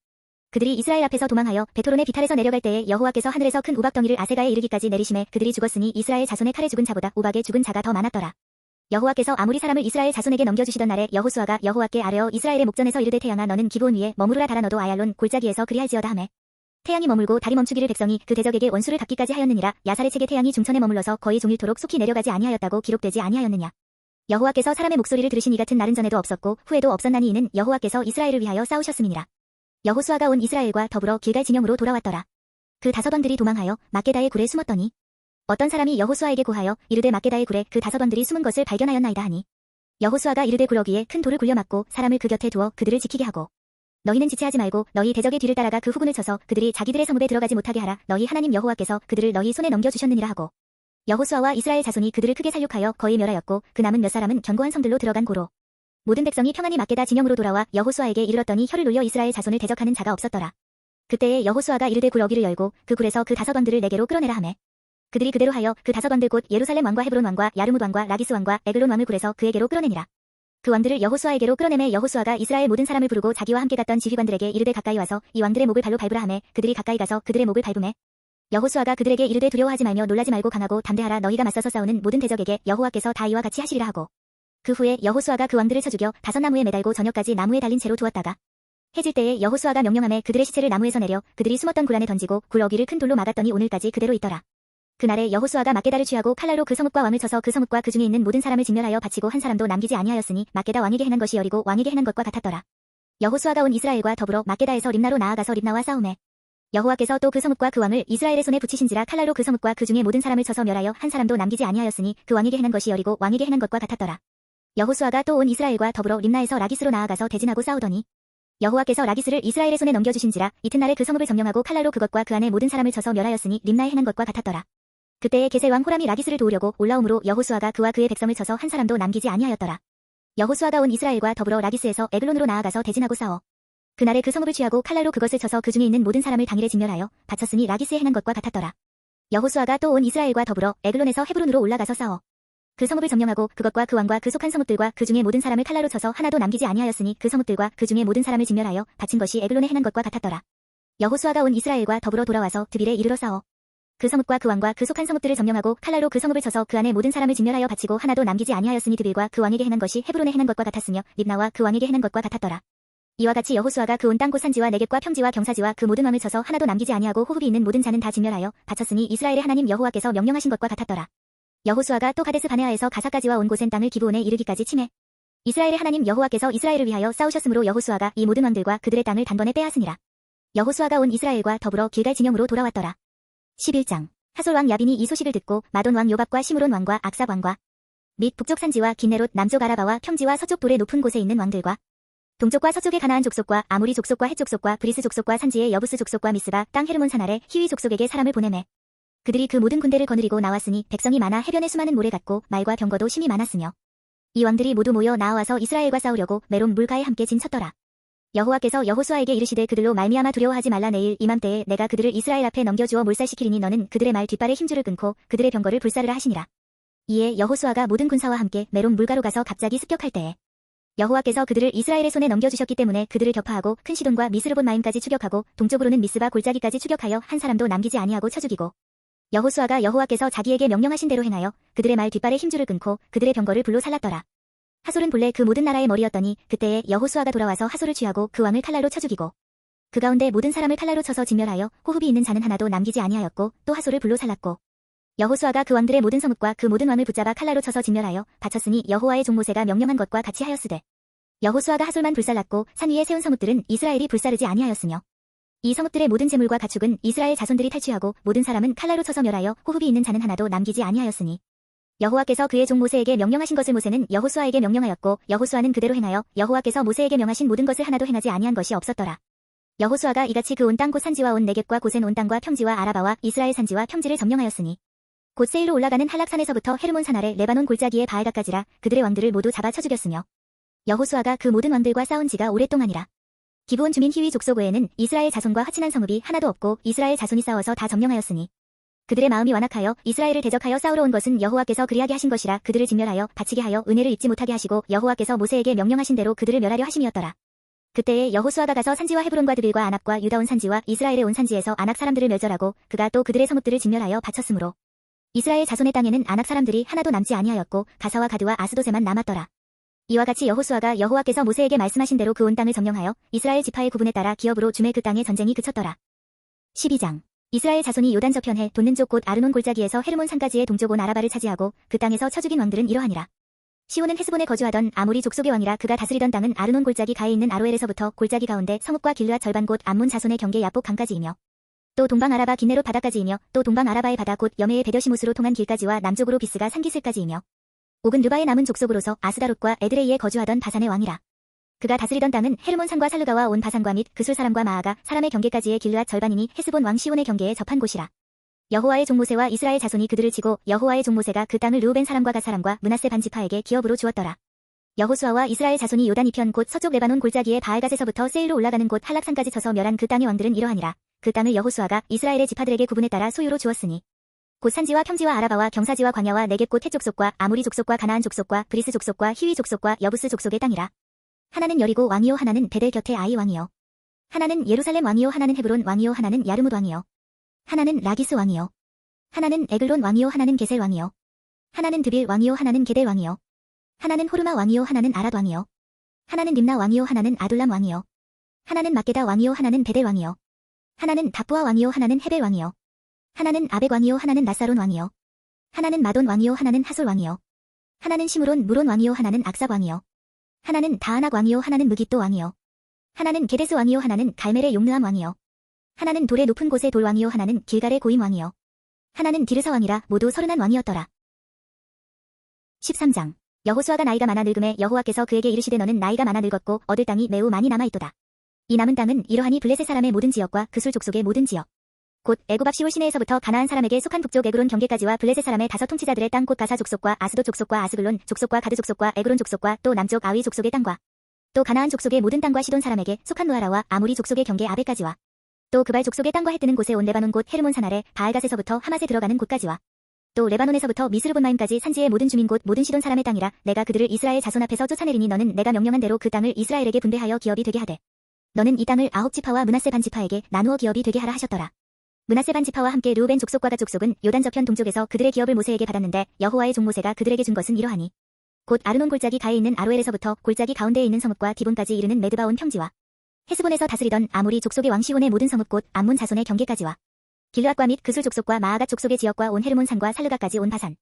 [SPEAKER 1] 그들이 이스라엘 앞에서 도망하여 베토론의 비탈에서 내려갈 때에 여호와께서 하늘에서 큰 우박덩이를 아세가에 이르기까지 내리심에 그들이 죽었으니 이스라엘 자손의 칼에 죽은 자보다 우박에 죽은 자가 더 많았더라. 여호와께서 아모리 사람을 이스라엘 자손에게 넘겨주시던 날에 여호수아가 여호와께 아뢰어 이스라엘의 목전에서 이르되 태양아 너는 기브온 위에 머무르라. 달아 너도 아얄론 골짜기에서 그리할지어다 하매 태양이 머물고 달이 멈추기를 백성이 그 대적에게 원수를 갚기까지 하였느니라. 야살의 책에 태양이 중천에 머물러서 거의 종일토록 속히 내려가지 아니하였다고 기록되지 아니하였느냐. 여호와께서 사람의 목소리를 들으신 이 같은 날은 전에도 없었고 후에도 없었나니 이는 여호와께서 이스라엘을 위하여 싸우셨음이니라. 여호수아가 온 이스라엘과 더불어 길갈 진영으로 돌아왔더라. 그 다섯 왕들이 도망하여 막게다의 굴에 숨었더니 어떤 사람이 여호수아에게 고하여 이르되 막게다의 굴에 그 다섯 왕들이 숨은 것을 발견하였나이다 하니 여호수아가 이르되 굴러기에 큰 돌을 굴려 막고 사람을 그 곁에 두어 그들을 지키게 하고 너희는 지체하지 말고 너희 대적의 뒤를 따라가 그 후군을 쳐서 그들이 자기들의 성읍에 들어가지 못하게 하라. 너희 하나님 여호와께서 그들을 너희 손에 넘겨주셨느니라 하고 여호수아와 이스라엘 자손이 그들을 크게 살육하여 거의 멸하였고 그 남은 몇 사람은 견고한 성들로 들어간 고로 모든 백성이 평안히 막게다 진영으로 돌아와 여호수아에게 이르렀더니 혀를 놀려 이스라엘 자손을 대적하는 자가 없었더라. 그때에 여호수아가 이르되 굴러기를 열고 그 굴에서 그 다섯 왕들을 내게로 끌어내라 하매 그들이 그대로 하여 그 다섯 왕들 곧 예루살렘 왕과 헤브론 왕과 야르뭇 왕과 라기스 왕과 에글론 왕을 굴에서 그에게로 끌어내니라. 그 왕들을 여호수아에게로 끌어내매 여호수아가 이스라엘 모든 사람을 부르고 자기와 함께 갔던 지휘관들에게 이르되 가까이 와서 이 왕들의 목을 발로 밟으라 하매 그들이 가까이 가서 그들의 목을 밟으매 여호수아가 그들에게 이르되 두려워하지 말며 놀라지 말고 강하고 담대하라. 너희가 맞서서 싸우는 모든 대적에게 여호와께서 다 이와 같이 하시리라 하고 그 후에 여호수아가 그 왕들을 쳐 죽여 다섯 나무에 매달고 저녁까지 나무에 달린 채로 두었다가 해질 때에 여호수아가 명령하매 그들의 시체를 나무에서 내려 그들이 숨었던 굴 안에 던지고 굴러기를 큰 돌로 막았더니 오늘까지 그대로 있더라. 그날에 여호수아가 막게다를 취하고 칼날로 그 성읍과 왕을 쳐서 그 성읍과 그 중에 있는 모든 사람을 진멸하여 바치고 한 사람도 남기지 아니하였으니 막게다 왕에게 행한 것이 여리고 왕에게 행한 것과 같았더라. 여호수아가 온 이스라엘과 더불어 막게다에서 림나로 나아가서 림나와 싸우매 여호와께서 또 그 성읍과 그 왕을 이스라엘의 손에 붙이신지라. 칼날로 그 성읍과 그 중에 모든 사람을 쳐서 멸하여 한 사람도 남기지 아니하였으니 그 왕에게 행한 것이 여리고 왕에게 행한 것과 같았더라. 여호수아가 또 온 이스라엘과 더불어 림나에서 라기스로 나아가서 대진하고 싸우더니 여호와께서 라기스를 이스라엘의 손에 넘겨주신지라. 이튿날에 그 성읍을 점령하고 칼날로 그것과 그 안에 모든 사람을 쳐서 멸하였으니 림나에 행한 것과 같았더라. 그때에 게셀 왕 호람이 라기스를 도우려고 올라오므로 여호수아가 그와 그의 백성을 쳐서 한 사람도 남기지 아니하였더라. 여호수아가 온 이스라엘과 더불어 라기스에서 에글론으로 나아가서 대진하고 싸워 그날에 그 성읍을 취하고 칼날로 그것을 쳐서 그 중에 있는 모든 사람을 당일에 진멸하여 바쳤으니 라기스에 행한 것과 같았더라. 여호수아가 또 온 이스라엘과 더불어 에글론에서 헤브론으로 올라가서 싸워 그 성읍을 점령하고 그것과 그 왕과 그 속한 성읍들과 그 중에 모든 사람을 칼날로 쳐서 하나도 남기지 아니하였으니 그 성읍들과 그 중에 모든 사람을 진멸하여 바친 것이 에글론에 행한 것과 같았더라. 여호수아가 온 이스라엘과 더불어 돌아와서 드빌에 이르러 싸워 그 성읍과 그 왕과 그 속한 성읍들을 점령하고 칼날로 그 성읍을 쳐서 그 안에 모든 사람을 진멸하여 바치고 하나도 남기지 아니하였으니 드빌과 그 왕에게 행한 것이 헤브론에 행한 것과 같았으며 립나와 그 왕에게 행한 것과 같았더라. 이와 같이 여호수아가 그 온 땅 곧 산지와 내겝과 평지와 경사지와 그 모든 왕을 쳐서 하나도 남기지 아니하고 호흡이 있는 모든 자는 다 진멸하여 바쳤으니 이스라엘의 하나님 여호와께서 명령하신 것과 같았더라. 여호수아가 또 가데스 바네아에서 가사까지와 온 고센 땅을 기브온에 이르기까지 치매 이스라엘의 하나님 여호와께서 이스라엘을 위하여 싸우셨으므로 여호수아가 이 모든 왕들과 그들의 땅을 단번에 빼앗으니라. 여호수아가 온 이스라엘과 더불어 길갈 진영으로 돌아왔더라. 11장. 하솔 왕 야빈이 이 소식을 듣고 마돈 왕 요밥과 시므론 왕과 악삽 왕과 및 북쪽 산지와 기네롯 남쪽 아라바와 평지와 서쪽 돌의 높은 곳에 있는 왕들과 동쪽과 서쪽의 가나안 족속과 아모리 족속과 헷 족속과 브리스 족속과 산지의 여부스 족속과 미스바 땅 헤르몬 산 아래 히위 족속에게 사람을 보내매 그들이 그 모든 군대를 거느리고 나왔으니 백성이 많아 해변에 수많은 모래 같고 말과 병거도 심히 많았으며 이 왕들이 모두 모여 나와서 이스라엘과 싸우려고 메론 물가에 함께 진쳤더라. 여호와께서 여호수아에게 이르시되 그들로 말미암아 두려워하지 말라. 내일 이맘때에 내가 그들을 이스라엘 앞에 넘겨주어 몰살시키리니 너는 그들의 말 뒷발에 힘줄을 끊고 그들의 병거를 불사르라 하시니라. 이에 여호수아가 모든 군사와 함께 메론 물가로 가서 갑자기 습격할 때에 여호와께서 그들을 이스라엘의 손에 넘겨주셨기 때문에 그들을 격파하고 큰 시돈과 미스르본 마임까지 추격하고 동쪽으로는 미스바 골짜기까지 추격하여 한 사람도 남기지 아니하고 쳐 죽이고 여호수아가 여호와께서 자기에게 명령하신 대로 행하여 그들의 말 뒷발에 힘줄을 끊고 그들의 병거를 불로 살랐더라. 하솔은 본래 그 모든 나라의 머리였더니 그때에 여호수아가 돌아와서 하솔을 취하고 그 왕을 칼날로 쳐 죽이고 그 가운데 모든 사람을 칼날로 쳐서 진멸하여 호흡이 있는 자는 하나도 남기지 아니하였고 또 하솔을 불로 살랐고 여호수아가 그 왕들의 모든 성읍과 그 모든 왕을 붙잡아 칼날로 쳐서 진멸하여 바쳤으니 여호와의 종 모세가 명령한 것과 같이 하였으되 여호수아가 하솔만 불살랐고 산 위에 세운 성읍들은 이스라엘이 불사르지 아니하였으며 이 성읍들의 모든 재물과 가축은 이스라엘 자손들이 탈취하고 모든 사람은 칼날로 쳐서 멸하여 호흡이 있는 자는 하나도 남기지 아니하였으니 여호와께서 그의 종 모세에게 명령하신 것을 모세는 여호수아에게 명령하였고 여호수아는 그대로 행하여 여호와께서 모세에게 명하신 모든 것을 하나도 행하지 아니한 것이 없었더라. 여호수아가 이같이 그 온 땅 곧 산지와 온 네겝과 고센 온 땅과 평지와 아라바와 이스라엘 산지와 평지를 점령하였으니 곧 세일로 올라가는 한락산에서부터 헤르몬 산 아래 레바논 골짜기의 바알갓까지라 그들의 왕들을 모두 잡아 쳐 죽였으며 여호수아가 그 모든 왕들과 싸운 지가 오랫동안이라. 기브온 주민 히위 족속 외에는 이스라엘 자손과 화친한 성읍이 하나도 없고 이스라엘 자손이 싸워서 다 점령하였으니 그들의 마음이 완악하여 이스라엘을 대적하여 싸우러 온 것은 여호와께서 그리하게 하신 것이라 그들을 진멸하여 바치게 하여 은혜를 잊지 못하게 하시고 여호와께서 모세에게 명령하신 대로 그들을 멸하려 하심이었더라. 그때에 여호수아가 가서 산지와 헤브론과 드빌과 아납과 유다 온 산지와 이스라엘의 온 산지에서 아낙 사람들을 멸절하고 그가 또 그들의 성읍들을 진멸하여 바쳤으므로 이스라엘 자손의 땅에는 아낙 사람들이 하나도 남지 아니하였고 가사와 가드와 아스도세만 남았더라. 이와 같이 여호수아가 여호와께서 모세에게 말씀하신 대로 그 온 땅을 점령하여 이스라엘 지파의 구분에 따라 기업으로 주매 그 땅의 전쟁이 그쳤더라. 12장 이스라엘 자손이 요단 저편해 돋는 쪽 곧 아르논 골짜기에서 헤르몬 산까지의 동쪽 온 아라바를 차지하고 그 땅에서 쳐 죽인 왕들은 이러하니라. 시온은 헤스본에 거주하던 아모리 족속의 왕이라 그가 다스리던 땅은 아르논 골짜기 가에 있는 아로엘에서부터 골짜기 가운데 성읍과 길르앗 절반 곧 암몬 자손의 경계 야복 강까지이며 또 동방 아라바 긴네롯 바다까지이며 또 동방 아라바의 바다 곧 여메의 베더시못으로 통한 길까지와 남쪽으로 비스가 산기슬까지이며 옥은 르바의 남은 족속으로서 아스다롯과 에드레이에 거주하던 바산의 왕이라. 그가 다스리던 땅은 헤르몬 산과 살르가와 온 바산과 및 그술 사람과 마아가 사람의 경계까지의 길르앗 절반이니 헤스본 왕 시온의 경계에 접한 곳이라. 여호와의 종 모세와 이스라엘 자손이 그들을 치고 여호와의 종 모세가 그 땅을 르우벤 사람과 갓 사람과 므낫세 반 지파에게 기업으로 주었더라. 여호수아와 이스라엘 자손이 요단 이편 곧 서쪽 레바논 골짜기의 바알갓에서부터 세일로 올라가는 곳 한락산까지 쳐서 멸한 그 땅의 왕들은 이러하니라. 그 땅을 여호수아가 이스라엘의 지파들에게 구분에 따라 소유로 주었으니 곧 산지와 평지와 아라바와 경사지와 광야와 네겝 곧 헷 족속과 아모리 족속과 가나안 족속과 브리스 족속과 히위 족속과 여부스 족속의 땅이라. 하나는 여리고 왕이요 하나는 베델 곁에 아이 왕이요 하나는 예루살렘 왕이요 하나는 헤브론 왕이요 하나는 야르뭇 왕이요 하나는 라기스 왕이요 하나는 에글론 왕이요 하나는 게셀 왕이요 하나는 드빌 왕이요 하나는 게델 왕이요 하나는 호르마 왕이요 하나는 아랏 왕이요 하나는 림나 왕이요 하나는 아둘람 왕이요 하나는 막게다 왕이요 하나는 베델 왕이요 하나는 다부아 왕이요 하나는 헤벨 왕이요 하나는 아벡 왕이요 하나는 나사론 왕이요 하나는 마돈 왕이요 하나는 하솔 왕이요 하나는 시므론 무론 왕이요 하나는 악삽 왕이요 하나는 다아낙 왕이요 하나는 무깃도 왕이요 하나는 게데스 왕이요 하나는 갈멜의 용르암 왕이요 하나는 돌의 높은 곳의 돌 왕이요 하나는 길갈의 고임 왕이요 하나는 디르사 왕이라 모두 30한 왕이었더라. 13장 여호수아가 나이가 많아 늙음에 여호와께서 그에게 이르시되 너는 나이가 많아 늙었고 얻을 땅이 매우 많이 남아있도다. 이 남은 땅은 이러하니 블레셋 사람의 모든 지역과 그술 족속의 모든 지역 곧 애굽 앞 시올 시내에서부터 가나안 사람에게 속한 북쪽 에그론 경계까지와 블레셋 사람의 다섯 통치자들의 땅 곧 가사 족속과 아스도 족속과 아스글론 족속과 가드 족속과 에그론 족속과 또 남쪽 아위 족속의 땅과 또 가나안 족속의 모든 땅과 시돈 사람에게 속한 누아라와 아모리 족속의 경계 아베까지와 또 그발 족속의 땅과 해 뜨는 곳에 온 레바논 곧 헤르몬 산 아래 바알갓에서부터 하맛에 들어가는 곳까지와 또 레바논에서부터 미스르본 마임까지 산지의 모든 주민 곧 모든 시돈 사람의 땅이라. 내가 그들을 이스라엘 자손 앞에서 쫓아내리니 너는 내가 명령한 대로 그 땅을 이스라엘에게 분배하여 기업이 되게 하되 너는 이 땅을 아홉 지파와 므낫세 반 지파에게 나누어 기업이 되게 하라 하셨더라. 므낫세 반 지파와 함께 르우벤 족속과 갓 족속은 요단 저편 동쪽에서 그들의 기업을 모세에게 받았는데 여호와의 종 모세가 그들에게 준 것은 이러하니 곧 아르논 골짜기 가에 있는 아로엘에서부터 골짜기 가운데에 있는 성읍과 디본까지 이르는 메드바 온 평지와 헤스본에서 다스리던 아모리 족속의 왕 시온의 모든 성읍 곧 암몬 자손의 경계까지와 길르앗과 및 그술 족속과 마아갓 족속의 지역과 온 헤르몬 산과 살르가까지 온 바산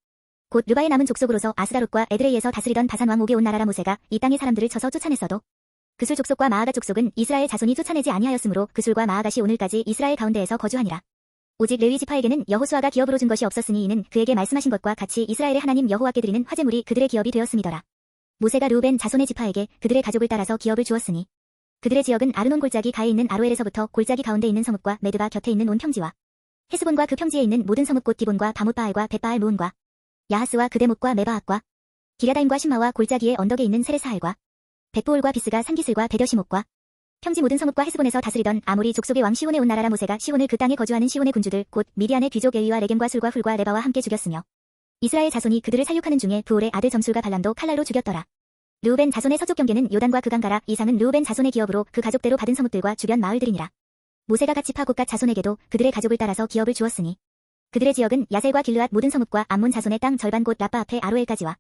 [SPEAKER 1] 곧 르바의 남은 족속으로서 아스다롯과 에드레이에서 다스리던 바산 왕 옥에 온 나라라. 모세가 이 땅의 사람들을 쳐서 쫓아냈어도 그술 족속과 마아갓 족속은 이스라엘 자손이 쫓아내지 아니하였으므로 그술과 마아갓이 오늘까지 이스라엘 가운데에서 거주하니라. 오직 레위 지파에게는 여호수아가 기업으로 준 것이 없었으니 이는 그에게 말씀하신 것과 같이 이스라엘의 하나님 여호와께 드리는 화제물이 그들의 기업이 되었음이더라. 모세가 르우벤 자손의 지파에게 그들의 가족을 따라서 기업을 주었으니 그들의 지역은 아르논 골짜기 가에 있는 아로엘에서부터 골짜기 가운데 있는 성읍과 메드바 곁에 있는 온 평지와 헤스본과 그 평지에 있는 모든 성읍 곧 디본과 바못바알과 벳바알 무은과 야하스와 그 대목과 메바앗과 기랴다임과 신마와 골짜기의 언덕에 있는 세레사할과 벳보올과 비스가 산기슬과 베더시목과 평지 모든 성읍과 헤스본에서 다스리던 아모리 족속의 왕 시온에 온 나라라. 모세가 시온을 그 땅에 거주하는 시온의 군주들 곧 미디안의 귀족 에위와 레겜과 술과 훌과 레바와 함께 죽였으며 이스라엘 자손이 그들을 살육하는 중에 부올의 아들 점술과 발람도 칼날로 죽였더라. 르우벤 자손의 서쪽 경계는 요단과 그 강가라. 이상은 르우벤 자손의 기업으로 그 가족대로 받은 서뭇들과 주변 마을들이니라. 모세가 갓 지파 곧갓 자손에게도 그들의 가족을 따라서 기업을 주었으니 그들의 지역은 야셀과 길르앗 모든 서뭇과 암몬 자손의 땅 절반 곧 라빠 앞에 아로엘까지와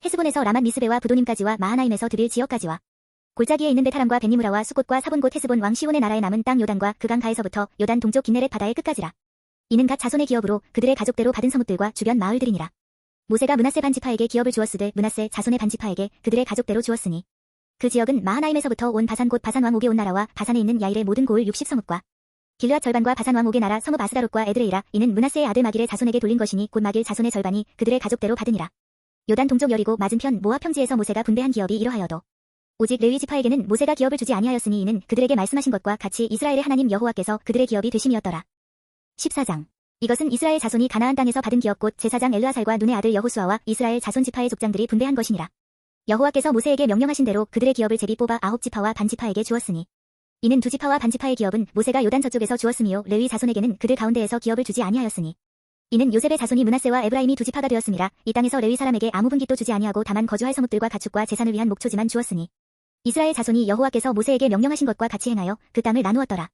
[SPEAKER 1] 헤스본에서 라맛 미스베와 부도님까지와 마하나임에서 드빌 지역까지와 골짜기에 있는 베타람과 베니무라와 수꽃과 사본 곧 헤스본 왕 시온의 나라에 남은 땅 요단과 그 강가에서부터 요단 동쪽 긴네렛 바다의 끝까지라. 이는 갓 자손의 기업으로 그들의 가족대로 받은 서뭇들과 주변 마을들이니라. 모세가 므낫세 반지파에게 기업을 주었으되 므낫세 자손의 반지파에게 그들의 가족대로 주었으니 그 지역은 마하나임에서부터 온 바산 곧 바산 왕 옥의 온 나라와 바산에 있는 야일의 모든 고을 60성읍과 길르앗 절반과 바산 왕 옥의 나라 성읍 아스다롯과 에드레이라. 이는 므낫세의 아들 마길의 자손에게 돌린 것이니 곧 마길 자손의 절반이 그들의 가족대로 받으니라. 요단 동쪽 여리고 맞은편 모압 평지에서 모세가 분배한 기업이 이러하여도 오직 레위 지파에게는 모세가 기업을 주지 아니하였으니 이는 그들에게 말씀하신 것과 같이 이스라엘의 하나님 여호와께서 그들의 기업이 되심이었더라. 14장. 이것은 이스라엘 자손이 가나안 땅에서 받은 기업 곧 제사장 엘르아살과 눈의 아들 여호수아와 이스라엘 자손 지파의 족장들이 분배한 것이니라. 여호와께서 모세에게 명령하신 대로 그들의 기업을 제비 뽑아 9지파와 반지파에게 주었으니 이는 2지파와 반지파의 기업은 모세가 요단 저쪽에서 주었으며 레위 자손에게는 그들 가운데에서 기업을 주지 아니하였으니 이는 요셉의 자손이 므낫세와 에브라임이 2지파가 되었음이라. 이 땅에서 레위 사람에게 아무 분깃도 주지 아니하고 다만 거주할 서뭇들과 가축과 제산을 위한 목초지만 주었으니 이스라엘 자손이 여호와께서 모세에게 명령하신 것과 같이 행하여 그 땅을 나누었더라.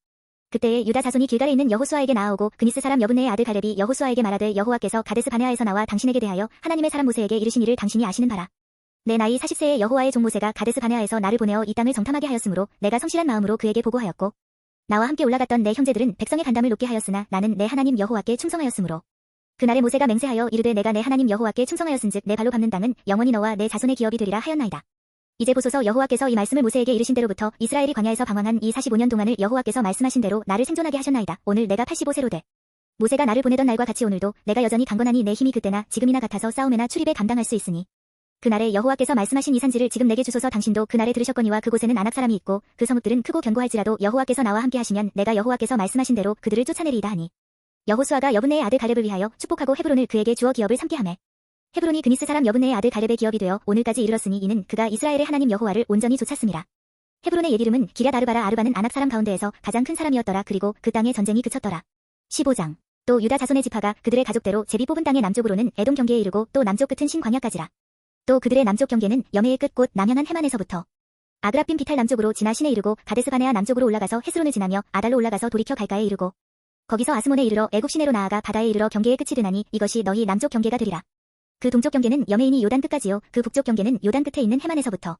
[SPEAKER 1] 그때에 유다 자손이 길갈에 있는 여호수아에게 나아오고 그니스 사람 여분네의 아들 갈렙이 여호수아에게 말하되 여호와께서 가데스 바네아에서 나와 당신에게 대하여 하나님의 사람 모세에게 이르신 일을 당신이 아시는 바라. 내 나이 40세의 여호와의 종 모세가 가데스 바네아에서 나를 보내어 이 땅을 정탐하게 하였으므로 내가 성실한 마음으로 그에게 보고하였고 나와 함께 올라갔던 내 형제들은 백성의 간담을 높게 하였으나 나는 내 하나님 여호와께 충성하였으므로 그날에 모세가 맹세하여 이르되 내가 내 하나님 여호와께 충성하였은즉 내 발로 밟는 땅은 영원히 너와 내 자손의 기업이 되리라 하였나이다. 이제 보소서 여호와께서 이 말씀을 모세에게 이르신 때로부터 이스라엘이 광야에서 방황한 이 45년 동안을 여호와께서 말씀하신 대로 나를 생존하게 하셨나이다. 오늘 내가 85세로 돼. 모세가 나를 보내던 날과 같이 오늘도 내가 여전히 강건하니 내 힘이 그때나 지금이나 같아서 싸움에나 출입에 감당할 수 있으니 그날에 여호와께서 말씀하신 이 산지를 지금 내게 주소서. 당신도 그날에 들으셨거니와 그곳에는 아낙 사람이 있고 그 성읍들은 크고 견고할지라도 여호와께서 나와 함께 하시면 내가 여호와께서 말씀하신 대로 그들을 쫓아내리이다 하니 여호수아가 여분네의 아들 갈렙을 위하여 축복하고 헤브론을 그에게 주어 기업을 삼게 하매 헤브론이 그니스 사람 여분네의 아들 갈렙의 기업이 되어 오늘까지 이르렀으니 이는 그가 이스라엘의 하나님 여호와를 온전히 좇았음이라. 헤브론의 옛 이름은 기럇 아르바라. 아르바는 아낙 사람 가운데에서 가장 큰 사람이었더라. 그리고 그 땅에 전쟁이 그쳤더라. 15장. 또 유다 자손의 지파가 그들의 가족대로 제비 뽑은 땅의 남쪽으로는 에돔 경계에 이르고 또 남쪽 끝은 신광야까지라. 또 그들의 남쪽 경계는 여매의 끝 곧 남향한 해만에서부터 아그라빔 비탈 남쪽으로 지나 신에 이르고 가데스 바네아 남쪽으로 올라가서 헤스론을 지나며 아달로 올라가서 돌이켜 갈가에 이르고 거기서 아스몬에 이르러 애굽 시내로 나아가 바다에 이르러 경계의 끝이 되나니 이것이 너희 남쪽 경계가 되리라. 그 동쪽 경계는 여메인이 요단 끝까지요. 그 북쪽 경계는 요단 끝에 있는 해만에서부터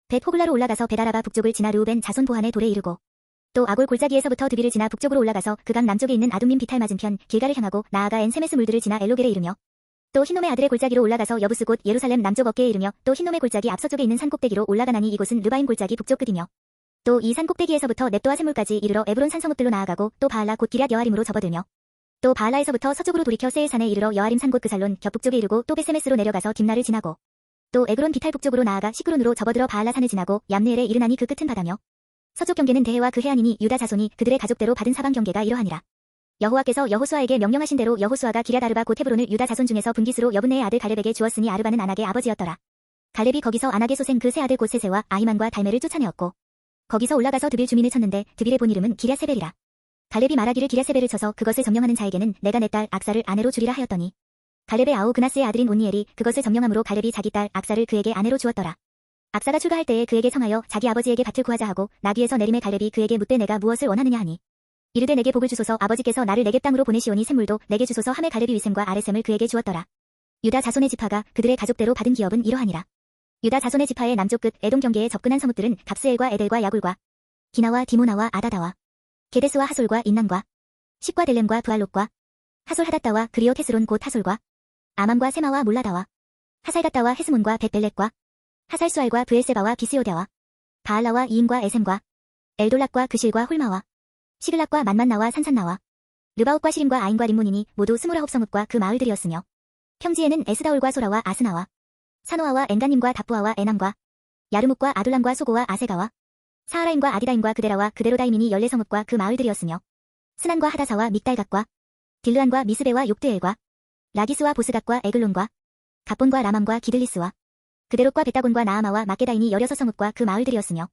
[SPEAKER 1] 벳 호글라로 올라가서 벳아라바 북쪽을 지나 르우벤 자손 보한의 돌에 이르고 또 아골 골짜기에서부터 드비를 지나 북쪽으로 올라가서 그 강 남쪽에 있는 아둠민 비탈 맞은편 길가를 향하고 나아가 엔세메스 물들을 지나 엘로겔에 이르며 또 흰놈의 아들의 골짜기로 올라가서 여부스 곧 예루살렘 남쪽 어깨에 이르며 또 흰놈의 골짜기 앞서쪽에 있는 산 꼭대기로 올라가나니 이곳은 르바임 골짜기 북쪽 끝이며 또 이 산 꼭대기에서부터 넵도아 샘물까지 이르러 에브론 산성읍들로 나아가고 또 바알라 곧 기럇 여아림으로 접어들며 또 바알라에서부터 서쪽으로 돌이켜 세일산에 이르러 여아림 산 곧 그살론 겹북쪽에 이르고 또 베세메스로 내려가서 딥나를 지나고 또 에그론 비탈 북쪽으로 나아가 시크론으로 접어들어 바알라 산을 지나고 얌느엘에 이르나니 그 끝은 바다며 서쪽 경계는 대해와 그 해안이니 유다 자손이 그들의 가족대로 받은 사방 경계가 이러하니라. 여호와께서 여호수아에게 명령하신 대로 여호수아가 기럇 아르바 곧 헤브론을 유다 자손 중에서 분깃으로 여분네의 아들 갈렙에게 주었으니 아르바는 아낙의 아버지였더라. 갈렙이 거기서 아낙의 소생 그 세 아들 곧 세세와 아히만과 달메를 쫓아내었고 거기서 올라가서 드빌 주민을 쳤는데 드빌의 본 이름은 기럇세벨이라. 갈렙이 말하기를 기럇세벨을 쳐서 그것을 점령하는 자에게는 내가 내 딸 악사를 아내로 주리라 하였더니 갈렙의 아우 그나스의 아들인 온니엘이 그것을 점령함으로 갈렙이 자기 딸 악사를 그에게 아내로 주었더라. 악사가 출가할 때에 그에게 청하여 자기 아버지에게 밭을 구하자 하고 나귀에서 내림에 갈렙이 그에게 묻되 내가 무엇을 원하느냐 하니 이르되 내게 복을 주소서. 아버지께서 나를 내게 땅으로 보내시오니 샘물도 내게 주소서 하매 갈렙이 위셈과 아레셈을 그에게 주었더라. 유다 자손의 지파가 그들의 가족대로 받은 기업은 이러하니라. 유다 자손의 지파의 남쪽 끝 에돔 경계에 접근한 성읍들은 갑스엘과 에델과 야굴과 기나와 디모나와 아다다와 게데스와 하솔과 인남과 십과 델렘과 부알롯과 하솔 하닷다와 그리오 테스론 곧 하솔과 아맘과 세마와 몰라다와 하살갓다와 헤스몬과 벳벨렛과 하살수알과 브엘세바와 비스요대와 바알라와 이임과 에셈과 엘돌락과 그실과 홀마와 시글락과 만만나와 산산나와 르바웃과 시림과 아인과 림몬이니 모두 29성읍과 그 마을들이었으며 평지에는 에스다올과 소라와 아스나와 사노아와 엔가님과 답부아와 에남과 야르묵과 아둘람과 소고와 아세가와 사하라임과 아디다임과 그데라와 그데로다임이니 14성읍과 그 마을들이었으며 스난과 하다사와 믹달갓과 딜르안과 미스베와 욕드엘과 라기스와 보스갓과 에글론과 갑본과 라맘과 기들리스와 그데롯과 베타곤과 나아마와 마게다이니 16성읍과 그 마을들이었으며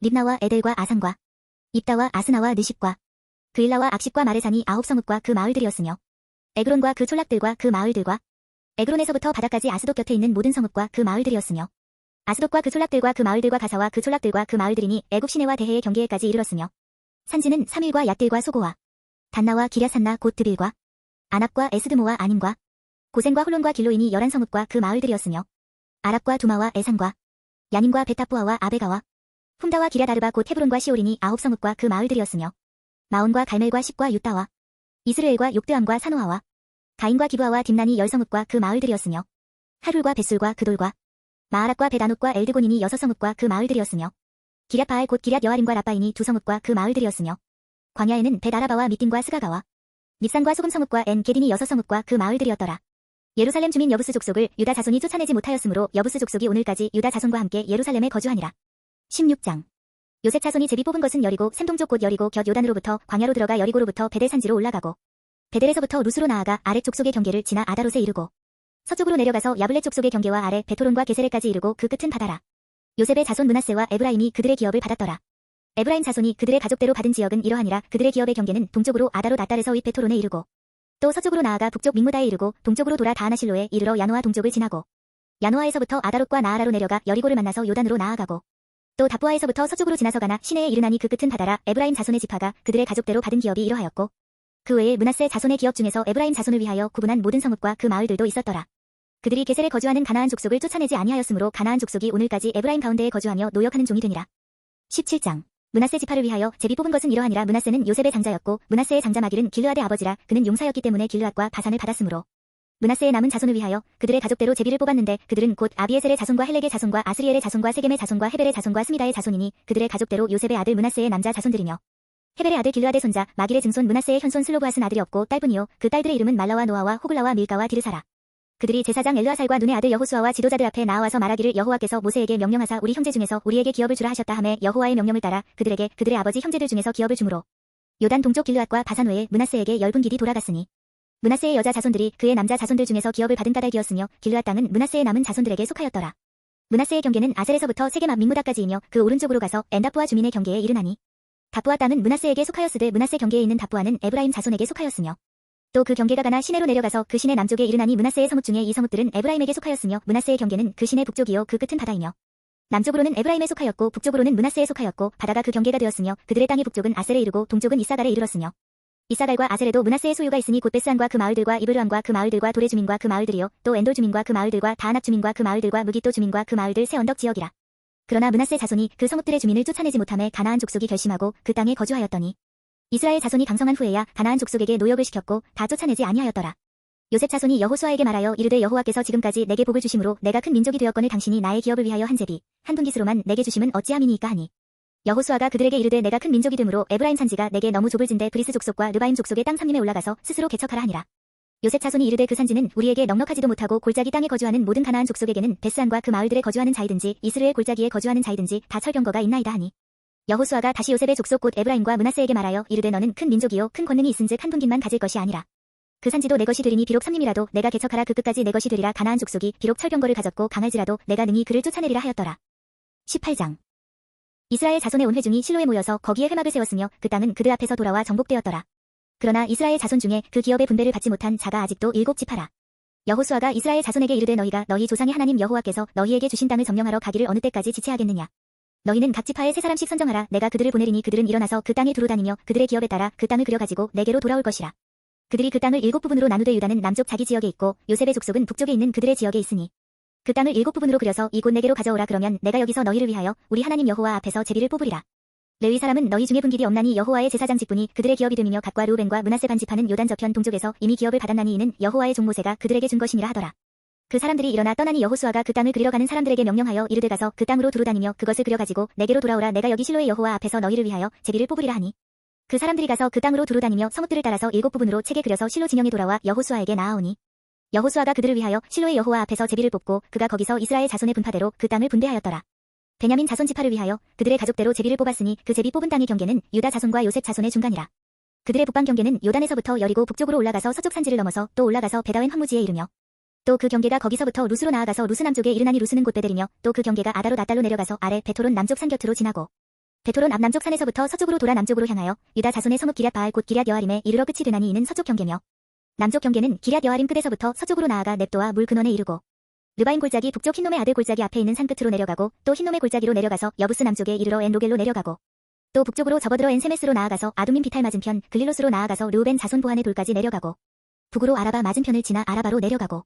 [SPEAKER 1] 립나와 에델과 아산과 입다와 아스나와 느십과 그일라와 악십과 마레산이 9성읍과 그 마을들이었으며 에그론과 그 촌락들과 그 마을들과 에그론에서부터 바다까지 아스돗 곁에 있는 모든 성읍과 그 마을들이었으며 아스돗과 그 촌락들과 그 마을들과 가사와 그 촌락들과 그 마을들이니 애굽 시내와 대해의 경계에까지 이르렀으며 산지는 사밀과 얏딜과 소고와 단나와 기랴산나 곧 드빌과 아납과 에스드모와 아님과 고센과 홀론과 길로인이 11성읍과 그 마을들이었으며 아랍과 두마와 에산과 야님과 베타푸아와 아베가와 훔다와 기랴다르바 곧 헤브론과 시오린이 9성읍과 그 마을들이었으며 마온과 갈멜과 십과 유따와 이스르엘과 욕드암과 사노아와 가인과 기브아와 딥난이 10성읍과 그 마을들이었으며 하룰과 벳술과 그돌과 마하락과 베다노과 엘드고닌이 6성읍과 그 마을들이었으며 기랴바알 곧 기랴 여아림과 라바인이 2성읍과 그 마을들이었으며 광야에는 벳아라바와 미딘과 스가가와 닙산과 소금성읍과 엔게딘이 6성읍과 그 마을들이었더라. 예루살렘 주민 여부스 족속을 유다 자손이 쫓아내지 못하였으므로 여부스 족속이 오늘까지 유다 자손과 함께 예루살렘에 거주하니라. 16장. 요셉 자손이 제비 뽑은 것은 여리고 샘동쪽 곧 여리고 곁 요단으로부터 광야로 들어가 여리고로부터 베델 산지로 올라가고 베델에서부터 루스로 나아가 아랫 족속의 경계를 지나 아다롯에 이르고 서쪽으로 내려가서 야블렛 족속의 경계와 아래 베토론과 게세레까지 이르고 그 끝은 바다라. 요셉의 자손 므낫세와 에브라임이 그들의 기업을 받았더라. 에브라임 자손이 그들의 가족대로 받은 지역은 이러하니라. 그들의 기업의 경계는 동쪽으로 아다롯 아달에서 윗 베토론에 이르고 또 서쪽으로 나아가 북쪽 믹무다에 이르고 동쪽으로 돌아 다하나실로에 이르러 야노아 동쪽을 지나고 야노아에서부터 아다롯과 나아라로 내려가 여리고를 만나서 요단으로 나아가고 또 다부아에서부터 서쪽으로 지나서 가나 시내에 이르나니 그 끝은 바다라. 에브라임 자손의 지파가 그들의 가족대로 받은 기업이 이러하였고 그 외에 므낫세 자손의 기업 중에서 에브라임 자손을 위하여 구분한 모든 성읍과 그 마을들도 있었더라. 그들이 게셀에 거주하는 가나안 족속을 쫓아내지 아니하였으므로 가나안 족속이 오늘까지 에브라임 가운데에 거주하며 노역하는 종이 되니라. 17장. 므낫세 지파를 위하여 제비 뽑은 것은 이러하니라. 므낫세는 요셉의 장자였고 므낫세의 장자 마길은 길르앗의 아버지라. 그는 용사였기 때문에 길르앗과 바산을 받았으므로 므낫세의 남은 자손을 위하여 그들의 가족대로 제비를 뽑았는데 그들은 곧 아비에셀의 자손과 헬렉의 자손과 아스리엘의 자손과 세겜의 자손과 헤벨의 자손과 스미다의 자손이니 그들의 가족대로 요셉의 아들 므낫세의 남자 자손들이며 헤벨의 아들 길르앗의 손자 마길의 증손 므낫세의 현손 슬로브앗은 아들이 없고 딸뿐이요 그 딸들의 이름은 말라와 노아와 호글라와 밀가와 디르사라. 그들이 제사장 엘르아살과 눈의 아들 여호수아와 지도자들 앞에 나와서 말하기를 여호와께서 모세에게 명령하사 우리 형제 중에서 우리에게 기업을 주라 하셨다 하매 여호와의 명령을 따라 그들에게 그들의 아버지 형제들 중에서 기업을 주므로 요단 동쪽 길르앗과 바산 외에 므낫세에게 10분 길이 돌아갔으니 므낫세의 여자 자손들이 그의 남자 자손들 중에서 기업을 받은 까닭이었으며 길르앗 땅은 므낫세의 남은 자손들에게 속하였더라. 므낫세의 경계는 아셀에서부터 세겜 앞 믹무다까지이며 그 오른쪽으로 가서 엔다푸아 주민의 경계에 이르나니 다푸아 땅은 므낫세에게 속하였으되 므낫세 경계에 있는 다푸아는 에브라임 자손에게 속하였으며 또 그 경계가 가나 시내로 내려가서 그 시내 남쪽에 이르나니 므낫세의 성읍 중에 이 성읍들은 에브라임에게 속하였으며 므낫세의 경계는 그 시내 북쪽이요 그 끝은 바다이며 남쪽으로는 에브라임에 속하였고 북쪽으로는 므낫세에 속하였고 바다가 그 경계가 되었으며 그들의 땅의 북쪽은 아셀에 이르고 동쪽은 이사갈에 이르렀으며 이사갈과 아셀에도 므낫세의 소유가 있으니 곧 베스안과 그 마을들과 이브르함과 그 마을들과 도레 주민과 그 마을들이요 또 엔돌 주민과 그 마을들과 다하납 주민과 그 마을들과 무기또 주민과 그 마을들 새 언덕 지역이라. 그러나 므낫세 자손이 그 성읍들의 주민을 쫓아내지 못하매 가나안 족속이 결심하고 그 땅에 거주하였더니 이스라엘 자손이 강성한 후에야 가나안 족속에게 노역을 시켰고 다 쫓아내지 아니하였더라. 요셉 자손이 여호수아에게 말하여 이르되 여호와께서 지금까지 내게 복을 주심으로 내가 큰 민족이 되었거늘 당신이 나의 기업을 위하여 한 제비 한 분깃으로만 내게 주심은 어찌함이니이까 하니 여호수아가 그들에게 이르되 내가 큰 민족이 되므로 에브라임 산지가 내게 너무 좁을진대 브리스 족속과 르바임 족속의 땅 삼림에 올라가서 스스로 개척하라 하니라. 요셉 자손이 이르되 그 산지는 우리에게 넉넉하지도 못하고 골짜기 땅에 거주하는 모든 가나안 족속에게는 베스안과 그 마을들에 거주하는 자이든지 이스라엘 골짜기에 거주하는 자이든지 다 철병거가 있나이다 하니 여호수아가 다시 요셉의 족속 곧 에브라임과 므낫세에게 말하여 이르되 너는 큰 민족이요 큰 권능이 있은즉 한 분깃만 가질 것이 아니라 그 산지도 내 것이 되리니 비록 삼림이라도 내가 개척하라 그 끝까지 내 것이 되리라. 가나안 족속이 비록 철병거를 가졌고 강할지라도 내가 능히 그를 쫓아내리라 하였더라. 18장. 이스라엘 자손의 온 회중이 실로에 모여서 거기에 회막을 세웠으며 그 땅은 그들 앞에서 돌아와 정복되었더라. 그러나 이스라엘 자손 중에 그 기업의 분배를 받지 못한 자가 아직도 7지파라. 여호수아가 이스라엘 자손에게 이르되 너희가 너희 조상의 하나님 여호와께서 너희에게 주신 땅을 점령하러 가기를 어느 때까지 지체하겠느냐. 너희는 각 지파에 3사람씩 선정하라. 내가 그들을 보내리니 그들은 일어나서 그 땅에 두루다니며 그들의 기업에 따라 그 땅을 그려가지고 내게로 돌아올 것이라. 그들이 그 땅을 7부분으로 나누되 유다는 남쪽 자기 지역에 있고 요셉의 족속은 북쪽에 있는 그들의 지역에 있으니 그 땅을 7부분으로 그려서 이곳 내게로 가져오라. 그러면 내가 여기서 너희를 위하여 우리 하나님 여호와 앞에서 제비를 뽑으리라. 레위 사람은 너희 중에 분깃이 없나니 여호와의 제사장 직분이 그들의 기업이 됨이며 갓과 르우벤과 므낫세 반지파는 요단 저편 동쪽에서 이미 기업을 받았나니 이는 여호와의 종 모세가 그들에게 준 것이니라 하더라. 그 사람들이 일어나 떠나니 여호수아가 그 땅을 그리러 가는 사람들에게 명령하여 이르되 가서 그 땅으로 두루다니며 그것을 그려가지고 내게로 돌아오라. 내가 여기 실로의 여호와 앞에서 너희를 위하여 제비를 뽑으리라 하니 그 사람들이 가서 그 땅으로 두루다니며 성읍들을 따라서 7부분으로 책에 그려서 실로 진영에 돌아와 여호수아에게 나아오니 여호수아가 그들을 위하여 실로의 여호와 앞에서 제비를 뽑고 그가 거기서 이스라엘 자손의 분파대로 그 땅을 분배하였더라. 베냐민 자손 지파를 위하여 그들의 가족대로 제비를 뽑았으니 그 제비 뽑은 땅의 경계는 유다 자손과 요셉 자손의 중간이라. 그들의 북방 경계는 요단에서부터 여리고 북쪽으로 올라가서 서쪽 산지를 넘어서 또 올라가서 베다웬 황무지에 이르며 또 그 경계가 거기서부터 루스로 나아가서 루스 남쪽에 이르나니 루스는 곧 베델이며 또 그 경계가 아다롯 아달로 내려가서 아래 베토론 남쪽 산 곁으로 지나고 베토론 앞 남쪽 산에서부터 서쪽으로 돌아 남쪽으로 향하여 유다 자손의 성읍 기럇 바알 곧 기럇 여아림에 이르러 끝이 되나니 이는 서쪽 경계며 남쪽 경계는 기럇 여아림 끝에서부터 서쪽으로 나아가 넵도와 물 근원에 이르고 르바임 골짜기 북쪽 흰놈의 아들 골짜기 앞에 있는 산 끝으로 내려가고 또 흰놈의 골짜기로 내려가서 여부스 남쪽에 이르러 엔로겔로 내려가고 또 북쪽으로 접어들어 엔세메스로 나아가서 아둠민 비탈 맞은편 글릴롯으로 나아가서 르우벤 자손 보한의 돌까지 내려가고 북으로 아라바 맞은편을 지나 아라바로 내려가고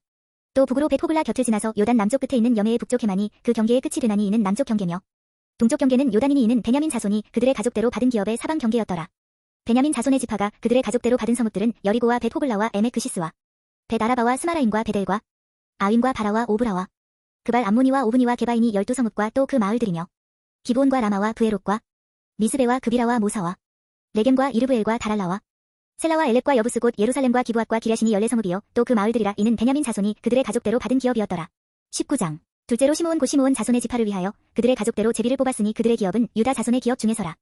[SPEAKER 1] 또 북으로 벳호글라 곁을 지나서 요단 남쪽 끝에 있는 여메의 북쪽 해만이 그 경계의 끝이 드나니 이는 남쪽 경계며 동쪽 경계는 요단이니 이는 베냐민 자손이 그들의 가족대로 받은 기업의 사방 경계였더라. 베냐민 자손의 지파가 그들의 가족대로 받은 성읍들은 여리고와 벳호글라와 에메크시스와 벳아라바와 스마라임과 베델과 아윈과 바라와 오브라와 그발 암모니와 오브니와 게바인이 12성읍과 또 그 마을들이며 기브온과 라마와 브에롯과 미스베와 그비라와 모사와 레겜과 이르브엘과 다랄라와 셀라와 엘렙과 여부스 곧 예루살렘과 기브앗과 기랴신이 14성읍이요 또 그 마을들이라 이는 베냐민 자손이 그들의 가족대로 받은 기업이었더라. 19장 둘째로 시므온 곧 시므온 자손의 지파를 위하여 그들의 가족대로 제비를 뽑았으니 그들의 기업은 유다 자손의 기업 중에서라.